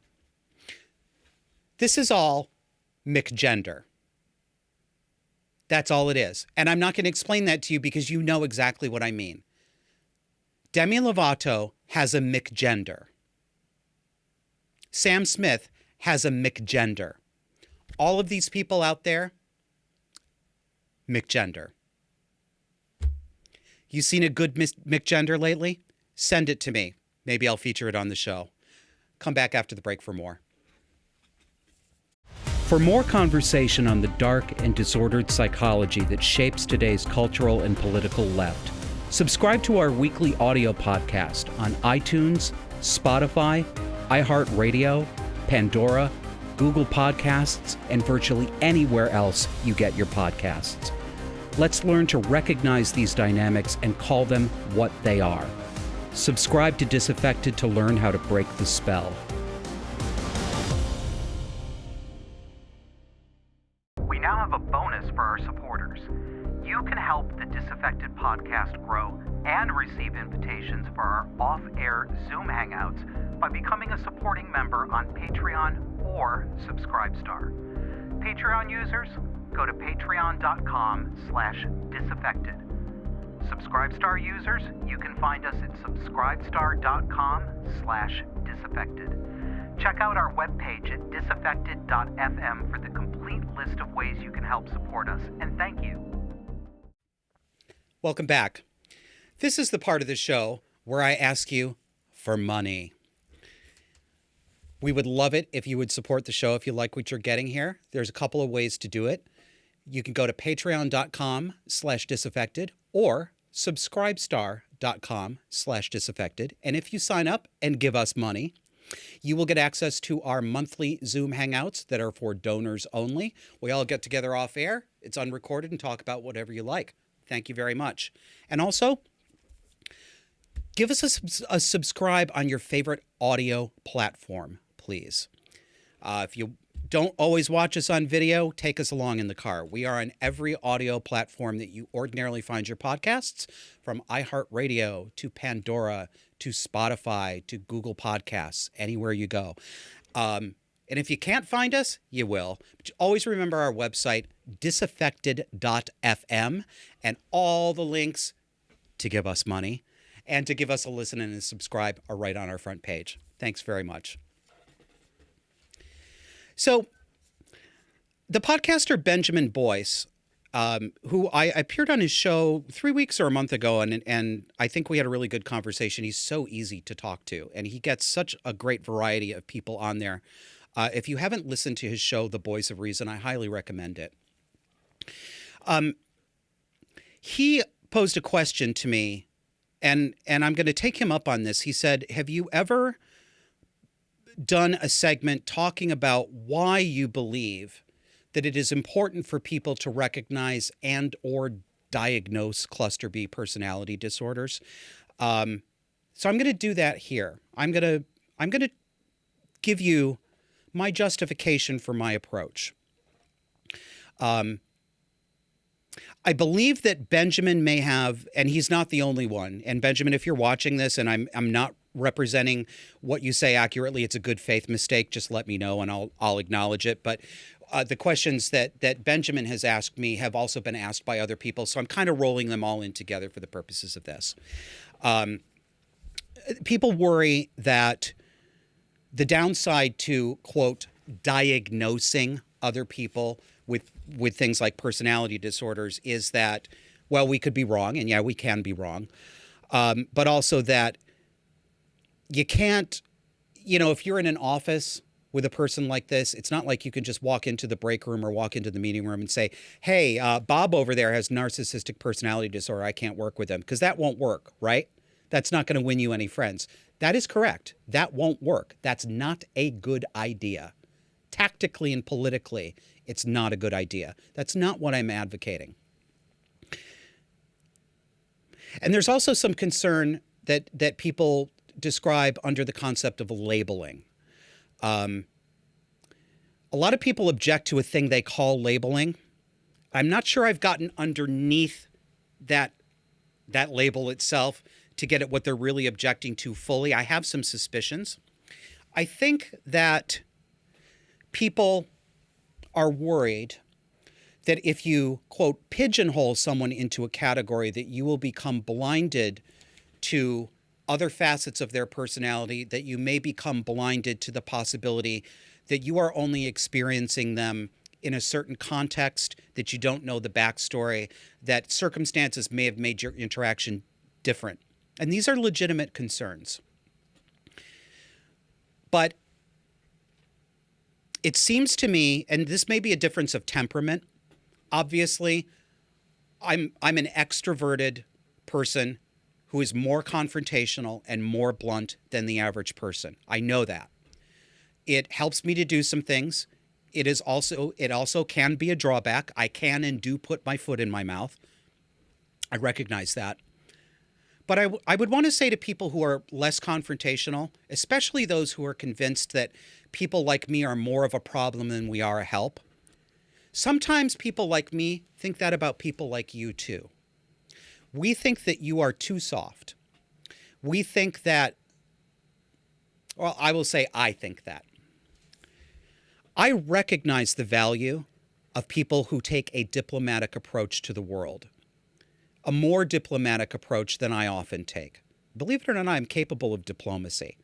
This is all McGender. That's all it is. And I'm not going to explain that to you because you know exactly what I mean. Demi Lovato has a McGender. Sam Smith has a McGender. All of these people out there, McGender. You seen a good McGender lately? Send it to me. Maybe I'll feature it on the show. Come back after the break for more. For more conversation on the dark and disordered psychology that shapes today's cultural and political left, subscribe to our weekly audio podcast on iTunes, Spotify, iHeartRadio, Pandora, Google Podcasts, and virtually anywhere else you get your podcasts. Let's learn to recognize these dynamics and call them what they are. Subscribe to Disaffected to learn how to break the spell. We now have a bonus for our supporters. You can help the Disaffected podcast grow and receive invitations for our off-air Zoom hangouts by becoming a supporting member on Patreon or Subscribestar. Patreon users, go to patreon.com/disaffected. Subscribestar users, you can find us at subscribestar.com/disaffected. Check out our webpage at disaffected.fm for the complete list of ways you can help support us, and thank you. Welcome back. This is the part of the show where I ask you for money. We would love it if you would support the show if you like what you're getting here. There's a couple of ways to do it. You can go to patreon.com/disaffected or subscribestar.com/disaffected. And if you sign up and give us money, you will get access to our monthly Zoom hangouts that are for donors only. We all get together off air. It's unrecorded and talk about whatever you like. Thank you very much. And also, give us a subscribe on your favorite audio platform, please. If you don't always watch us on video, take us along in the car. We are on every audio platform that you ordinarily find your podcasts, from iHeartRadio to Pandora to Spotify to Google Podcasts, anywhere you go. And if you can't find us, you will. But always remember our website, disaffected.fm, and all the links to give us money and to give us a listen and a subscribe are right on our front page. Thanks very much. So the podcaster Benjamin Boyce, who I appeared on his show 3 weeks or a month ago, and I think we had a really good conversation. He's so easy to talk to, and he gets such a great variety of people on there. If you haven't listened to his show, The Voice of Reason, I highly recommend it. He posed a question to me, and I'm going to take him up on this. He said, have you ever done a segment talking about why you believe that it is important for people to recognize and or diagnose cluster B personality disorders? So I'm going to do that here. I'm going to give you my justification for my approach. I believe that Benjamin may have, and he's not the only one. And Benjamin, if you're watching this and I'm not representing what you say accurately, it's a good faith mistake, just let me know and I'll acknowledge it. But the questions that Benjamin has asked me have also been asked by other people. So I'm kind of rolling them all in together for the purposes of this. People worry that the downside to, quote, diagnosing other people with things like personality disorders is that, well, we could be wrong, and yeah, we can be wrong, but also that you can't, if you're in an office with a person like this, it's not like you can just walk into the break room or walk into the meeting room and say, hey, Bob over there has narcissistic personality disorder. I can't work with him, because that won't work, right? That's not going to win you any friends. That is correct. That won't work. That's not a good idea. Tactically and politically, it's not a good idea. That's not what I'm advocating. And there's also some concern that people describe under the concept of labeling. A lot of people object to a thing they call labeling. I'm not sure I've gotten underneath that label itself to get at what they're really objecting to fully. I have some suspicions. I think that people are worried that if you, quote, pigeonhole someone into a category, that you will become blinded to other facets of their personality, that you may become blinded to the possibility that you are only experiencing them in a certain context, that you don't know the backstory, that circumstances may have made your interaction different. And these are legitimate concerns. But it seems to me, and this may be a difference of temperament, obviously, I'm an extroverted person who is more confrontational and more blunt than the average person. I know that. It helps me to do some things. It also can be a drawback. I can and do put my foot in my mouth. I recognize that. But I would want to say to people who are less confrontational, especially those who are convinced that people like me are more of a problem than we are a help. Sometimes people like me think that about people like you too. We think that you are too soft. We think that, well, I will say I think that. I recognize the value of people who take a diplomatic approach to the world, a more diplomatic approach than I often take. Believe it or not, I'm capable of diplomacy.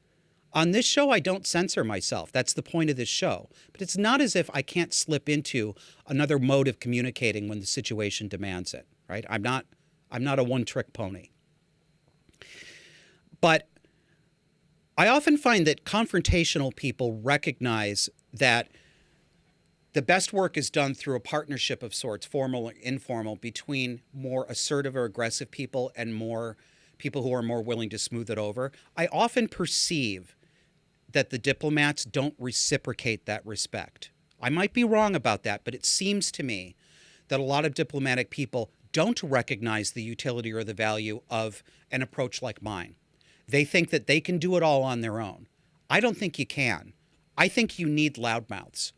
On this show, I don't censor myself. That's the point of this show. But it's not as if I can't slip into another mode of communicating when the situation demands it, right? I'm not a one-trick pony. But I often find that confrontational people recognize that the best work is done through a partnership of sorts, formal or informal, between more assertive or aggressive people and more people who are more willing to smooth it over. I often perceive that the diplomats don't reciprocate that respect. I might be wrong about that, but it seems to me that a lot of diplomatic people don't recognize the utility or the value of an approach like mine. They think that they can do it all on their own. I don't think you can. I think you need loudmouths.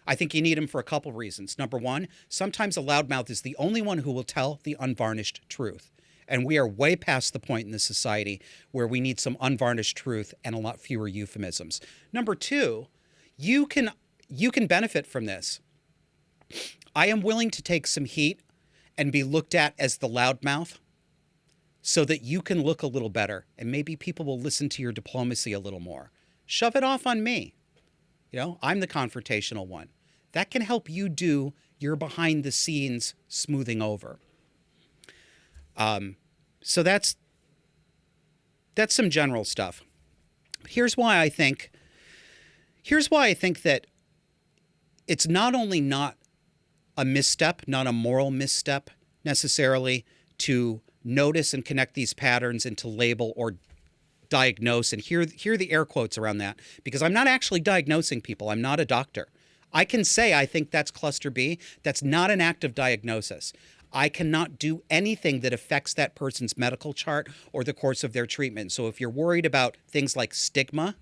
I think you need them for a couple reasons. Number one, sometimes a loudmouth is the only one who will tell the unvarnished truth. And we are way past the point in this society where we need some unvarnished truth and a lot fewer euphemisms. Number two, you can benefit from this. I am willing to take some heat and be looked at as the loudmouth so that you can look a little better and maybe people will listen to your diplomacy a little more. Shove it off on me. You know, I'm the confrontational one. That can help you do your behind the scenes smoothing over. So that's some general stuff. Here's why I think that it's not only not a misstep, not a moral misstep necessarily, to notice and connect these patterns and to label or diagnose, and hear the air quotes around that, because I'm not actually diagnosing people. I'm not a doctor. I can say I think that's cluster B. That's not an act of diagnosis. I cannot do anything that affects that person's medical chart or the course of their treatment. So if you're worried about things like stigma,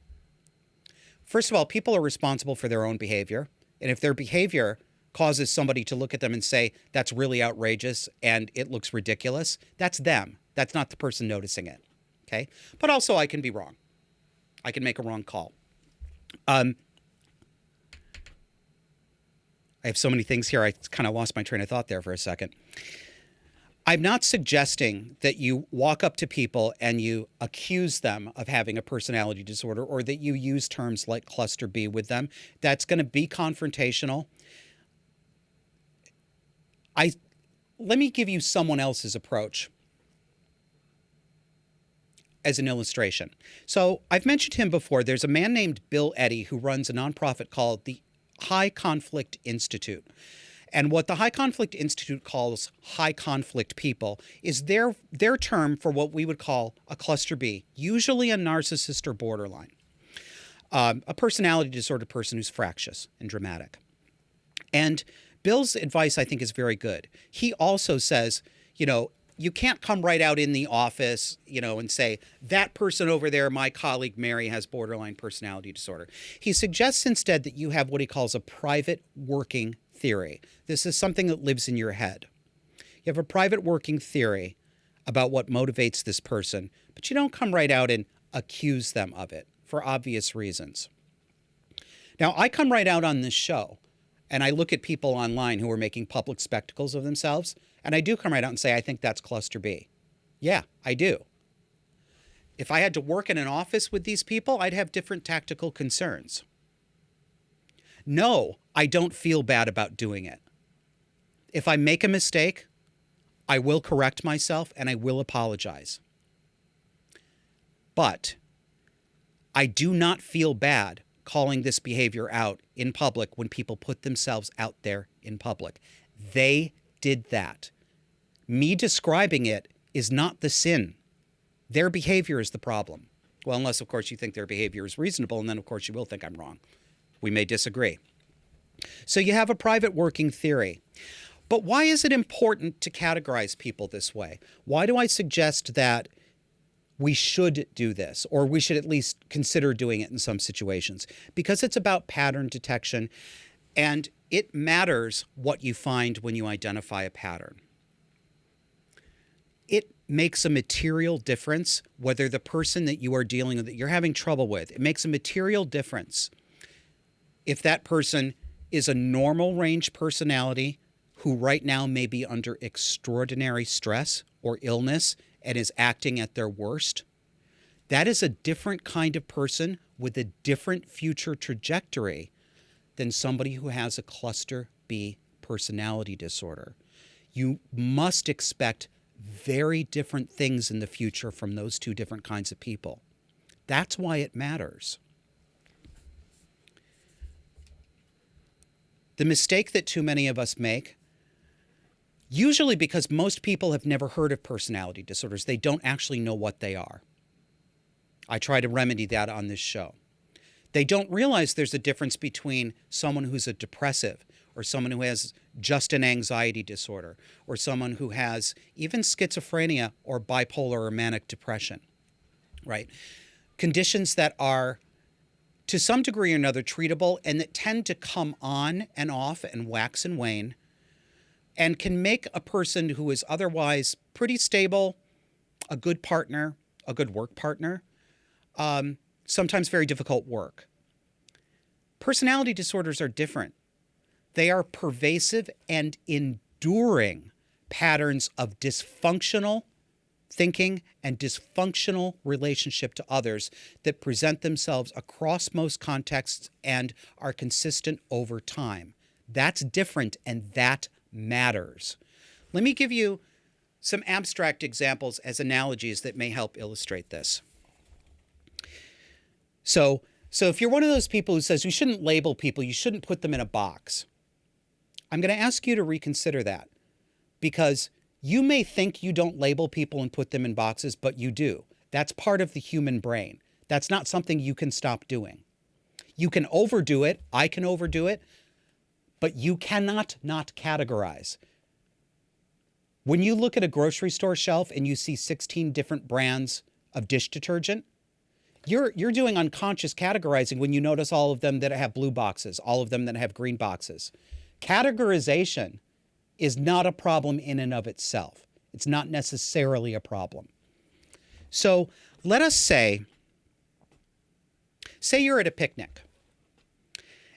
first of all, people are responsible for their own behavior. And if their behavior causes somebody to look at them and say, that's really outrageous and it looks ridiculous, that's them. That's not the person noticing it. Okay? But also I can be wrong. I can make a wrong call. I have so many things here. I kind of lost my train of thought there for a second. I'm not suggesting that you walk up to people and you accuse them of having a personality disorder or that you use terms like cluster B with them. That's going to be confrontational. Let me give you someone else's approach as an illustration. So I've mentioned him before. There's a man named Bill Eddy who runs a nonprofit called the High Conflict Institute. And what the High Conflict Institute calls high conflict people is their term for what we would call a cluster B, usually a narcissist or borderline, a personality disorder person who's fractious and dramatic. And Bill's advice, I think, is very good. He also says, you know, you can't come right out in the office, and say, that person over there, my colleague Mary, has borderline personality disorder. He suggests instead that you have what he calls a private working theory. This is something that lives in your head. You have a private working theory about what motivates this person, but you don't come right out and accuse them of it for obvious reasons. Now, I come right out on this show, and I look at people online who are making public spectacles of themselves, and I do come right out and say, I think that's cluster B. Yeah, I do. If I had to work in an office with these people, I'd have different tactical concerns. No, I don't feel bad about doing it. If I make a mistake, I will correct myself and I will apologize. But I do not feel bad calling this behavior out in public when people put themselves out there in public. They did that. Me describing it is not the sin. Their behavior is the problem. Well, unless, of course, you think their behavior is reasonable, and then, of course, you will think I'm wrong. We may disagree. So you have a private working theory. But why is it important to categorize people this way? Why do I suggest that we should do this, or we should at least consider doing it in some situations? Because it's about pattern detection, and it matters what you find when you identify a pattern. It makes a material difference whether the person that you are dealing with, that you're having trouble with, it makes a material difference if that person is a normal range personality who right now may be under extraordinary stress or illness and is acting at their worst. That is a different kind of person with a different future trajectory than somebody who has a cluster B personality disorder. You must expect very different things in the future from those two different kinds of people. That's why it matters. The mistake that too many of us make, usually because most people have never heard of personality disorders, they don't actually know what they are. I try to remedy that on this show. They don't realize there's a difference between someone who's a depressive or someone who has just an anxiety disorder or someone who has even schizophrenia or bipolar or manic depression, right? Conditions that are to some degree or another treatable and that tend to come on and off and wax and wane and can make a person who is otherwise pretty stable, a good partner, a good work partner, sometimes very difficult work. Personality disorders are different. They are pervasive and enduring patterns of dysfunctional thinking and dysfunctional relationship to others that present themselves across most contexts and are consistent over time. That's different, and that matters. Let me give you some abstract examples as analogies that may help illustrate this. So if you're one of those people who says you shouldn't label people, you shouldn't put them in a box, I'm going to ask you to reconsider that, because you may think you don't label people and put them in boxes, but you do. That's part of the human brain. That's not something you can stop doing. You can overdo it. I can overdo it, but you cannot not categorize. When you look at a grocery store shelf and you see 16 different brands of dish detergent, you're doing unconscious categorizing when you notice all of them that have blue boxes, all of them that have green boxes. Categorization is not a problem in and of itself. It's not necessarily a problem. So let us say you're at a picnic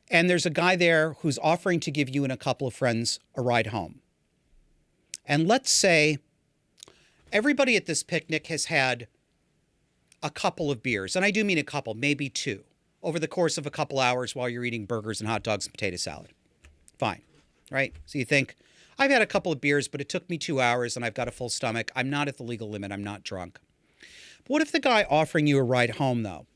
and there's a guy there who's offering to give you and a couple of friends a ride home. And let's say everybody at this picnic has had a couple of beers, and I do mean a couple, maybe two, over the course of a couple hours while you're eating burgers and hot dogs and potato salad. Fine, right? So you think, I've had a couple of beers, but it took me 2 hours and I've got a full stomach. I'm not at the legal limit. I'm not drunk. But what if the guy offering you a ride home, though,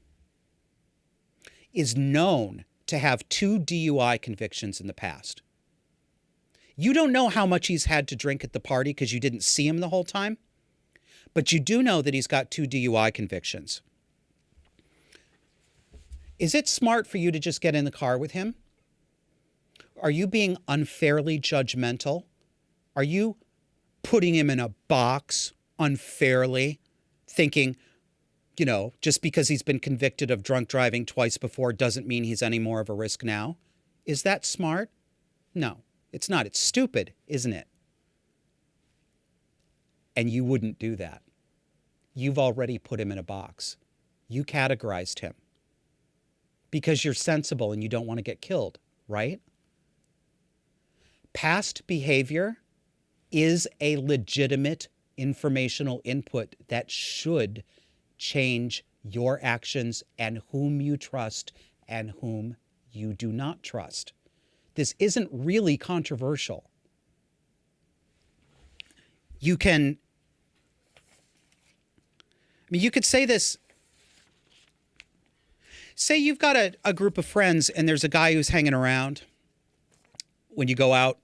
is known to have 2 DUI convictions in the past? You don't know how much he's had to drink at the party because you didn't see him the whole time, but you do know that he's got 2 DUI convictions. Is it smart for you to just get in the car with him? Are you being unfairly judgmental? Are you putting him in a box unfairly, thinking, just because he's been convicted of drunk driving twice before doesn't mean he's any more of a risk now. Is that smart? No, it's not. It's stupid, isn't it? And you wouldn't do that. You've already put him in a box. You categorized him because you're sensible and you don't want to get killed, right? Past behavior is a legitimate informational input that should change your actions and whom you trust and whom you do not trust. This isn't really controversial. You could say this. Say you've got a group of friends and there's a guy who's hanging around when you go out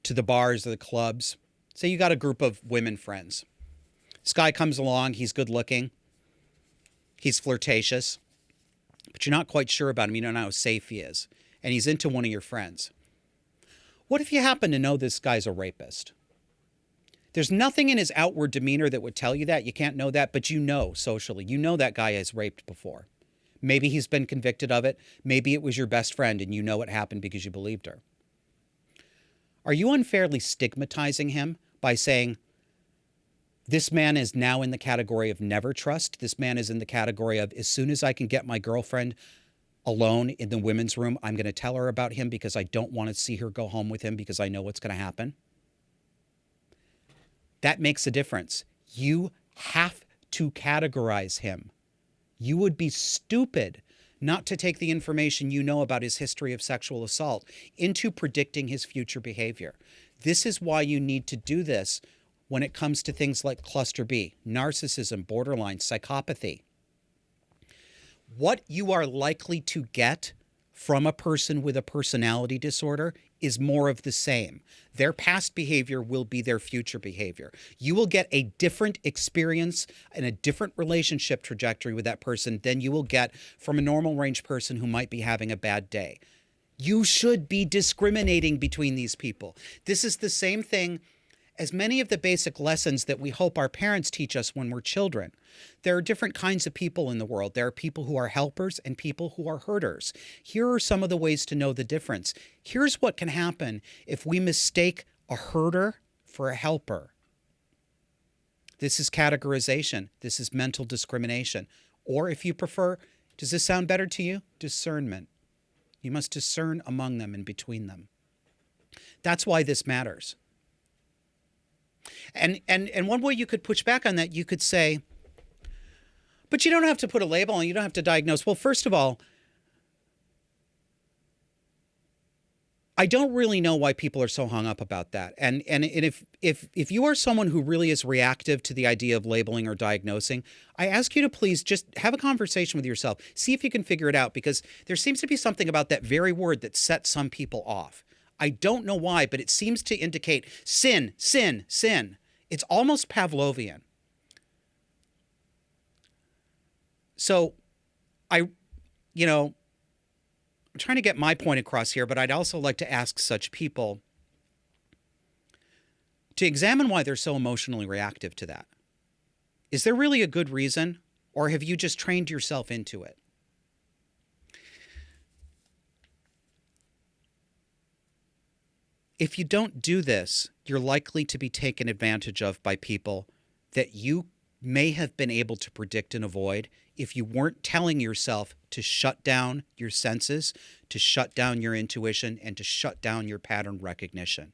to the bars or the clubs. Say you got a group of women friends. This guy comes along, he's good looking, he's flirtatious, but you're not quite sure about him. You don't know how safe he is. And he's into one of your friends. What if you happen to know this guy's a rapist? There's nothing in his outward demeanor that would tell you that. You can't know that, but you know socially. You know that guy has raped before. Maybe he's been convicted of it. Maybe it was your best friend and you know what happened because you believed her. Are you unfairly stigmatizing him by saying, this man is now in the category of never trust. This man is in the category of, as soon as I can get my girlfriend alone in the women's room, I'm going to tell her about him because I don't want to see her go home with him because I know what's going to happen. That makes a difference. You have to categorize him. You would be stupid not to take the information you know about his history of sexual assault into predicting his future behavior. This is why you need to do this when it comes to things like cluster B, narcissism, borderline, psychopathy. What you are likely to get from a person with a personality disorder is more of the same. Their past behavior will be their future behavior. You will get a different experience and a different relationship trajectory with that person than you will get from a normal range person who might be having a bad day. You should be discriminating between these people. This is the same thing as many of the basic lessons that we hope our parents teach us when we're children. There are different kinds of people in the world. There are people who are helpers and people who are hurters. Here are some of the ways to know the difference. Here's what can happen if we mistake a hurter for a helper. This is categorization. This is mental discrimination. Or if you prefer, does this sound better to you? Discernment. You must discern among them and between them. That's why this matters. And one way you could push back on that, you could say, but you don't have to put a label on, you don't have to diagnose. Well, first of all, I don't really know why people are so hung up about that. And if you are someone who really is reactive to the idea of labeling or diagnosing, I ask you to please just have a conversation with yourself. See if you can figure it out, because there seems to be something about that very word that sets some people off. I don't know why, but it seems to indicate sin, sin, sin. It's almost Pavlovian. So I'm trying to get my point across here, but I'd also like to ask such people to examine why they're so emotionally reactive to that. Is there really a good reason, or have you just trained yourself into it? If you don't do this, you're likely to be taken advantage of by people that you may have been able to predict and avoid if you weren't telling yourself to shut down your senses, to shut down your intuition, and to shut down your pattern recognition.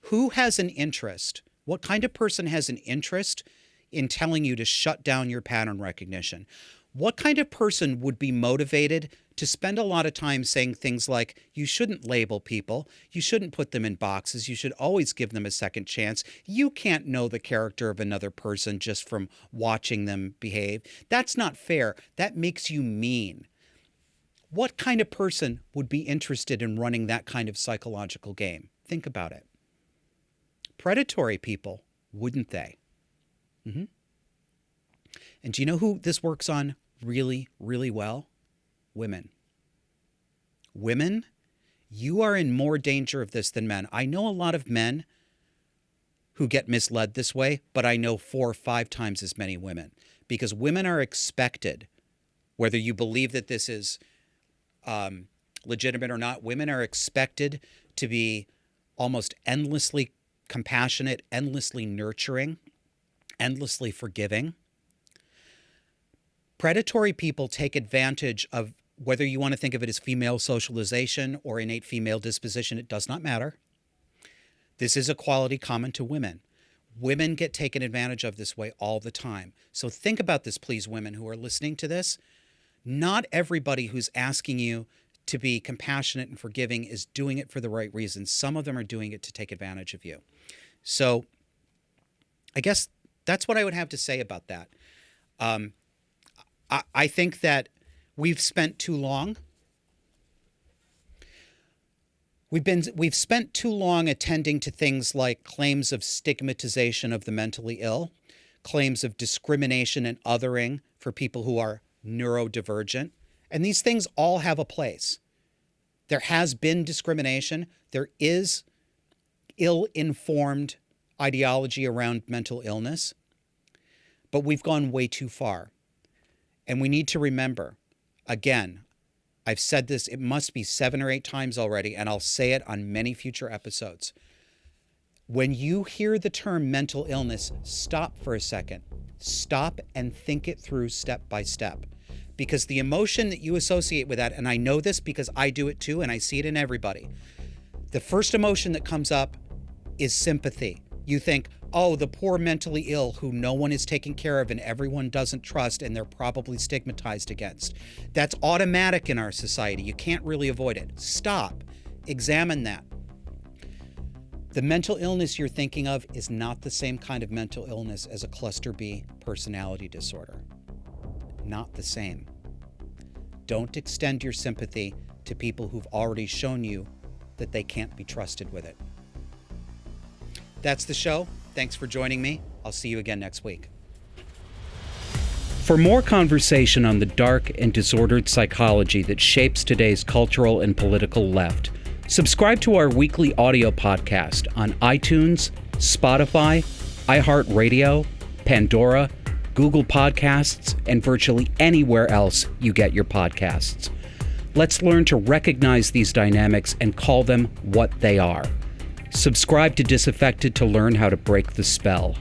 Who has an interest? What kind of person has an interest in telling you to shut down your pattern recognition? What kind of person would be motivated to spend a lot of time saying things like, you shouldn't label people, you shouldn't put them in boxes, you should always give them a second chance, you can't know the character of another person just from watching them behave? That's not fair. That makes you mean. What kind of person would be interested in running that kind of psychological game? Think about it. Predatory people, wouldn't they? Mm-hmm. And do you know who this works on really, really well? Women. Women, you are in more danger of this than men. I know a lot of men who get misled this way, but I know 4 or 5 times as many women, because women are expected, whether you believe that this is legitimate or not, women are expected to be almost endlessly compassionate, endlessly nurturing, endlessly forgiving. Predatory people take advantage of, whether you want to think of it as female socialization or innate female disposition, it does not matter. This is a quality common to women. Women get taken advantage of this way all the time. So think about this, please, women who are listening to this. Not everybody who's asking you to be compassionate and forgiving is doing it for the right reasons. Some of them are doing it to take advantage of you. So I guess that's what I would have to say about that. I think that we've spent too long. We've spent too long attending to things like claims of stigmatization of the mentally ill, claims of discrimination and othering for people who are neurodivergent. And these things all have a place. There has been discrimination. There is ill-informed ideology around mental illness. But we've gone way too far. And we need to remember, again, I've said this, it must be 7 or 8 times already, and I'll say it on many future episodes. When you hear the term mental illness, stop for a second. Stop and think it through step by step. Because the emotion that you associate with that, and I know this because I do it too, and I see it in everybody. The first emotion that comes up is sympathy. You think, oh, the poor mentally ill who no one is taking care of and everyone doesn't trust and they're probably stigmatized against. That's automatic in our society. You can't really avoid it. Stop. Examine that. The mental illness you're thinking of is not the same kind of mental illness as a cluster B personality disorder. Not the same. Don't extend your sympathy to people who've already shown you that they can't be trusted with it. That's the show. Thanks for joining me. I'll see you again next week. For more conversation on the dark and disordered psychology that shapes today's cultural and political left, subscribe to our weekly audio podcast on iTunes, Spotify, iHeartRadio, Pandora, Google Podcasts, and virtually anywhere else you get your podcasts. Let's learn to recognize these dynamics and call them what they are. Subscribe to Disaffected to learn how to break the spell.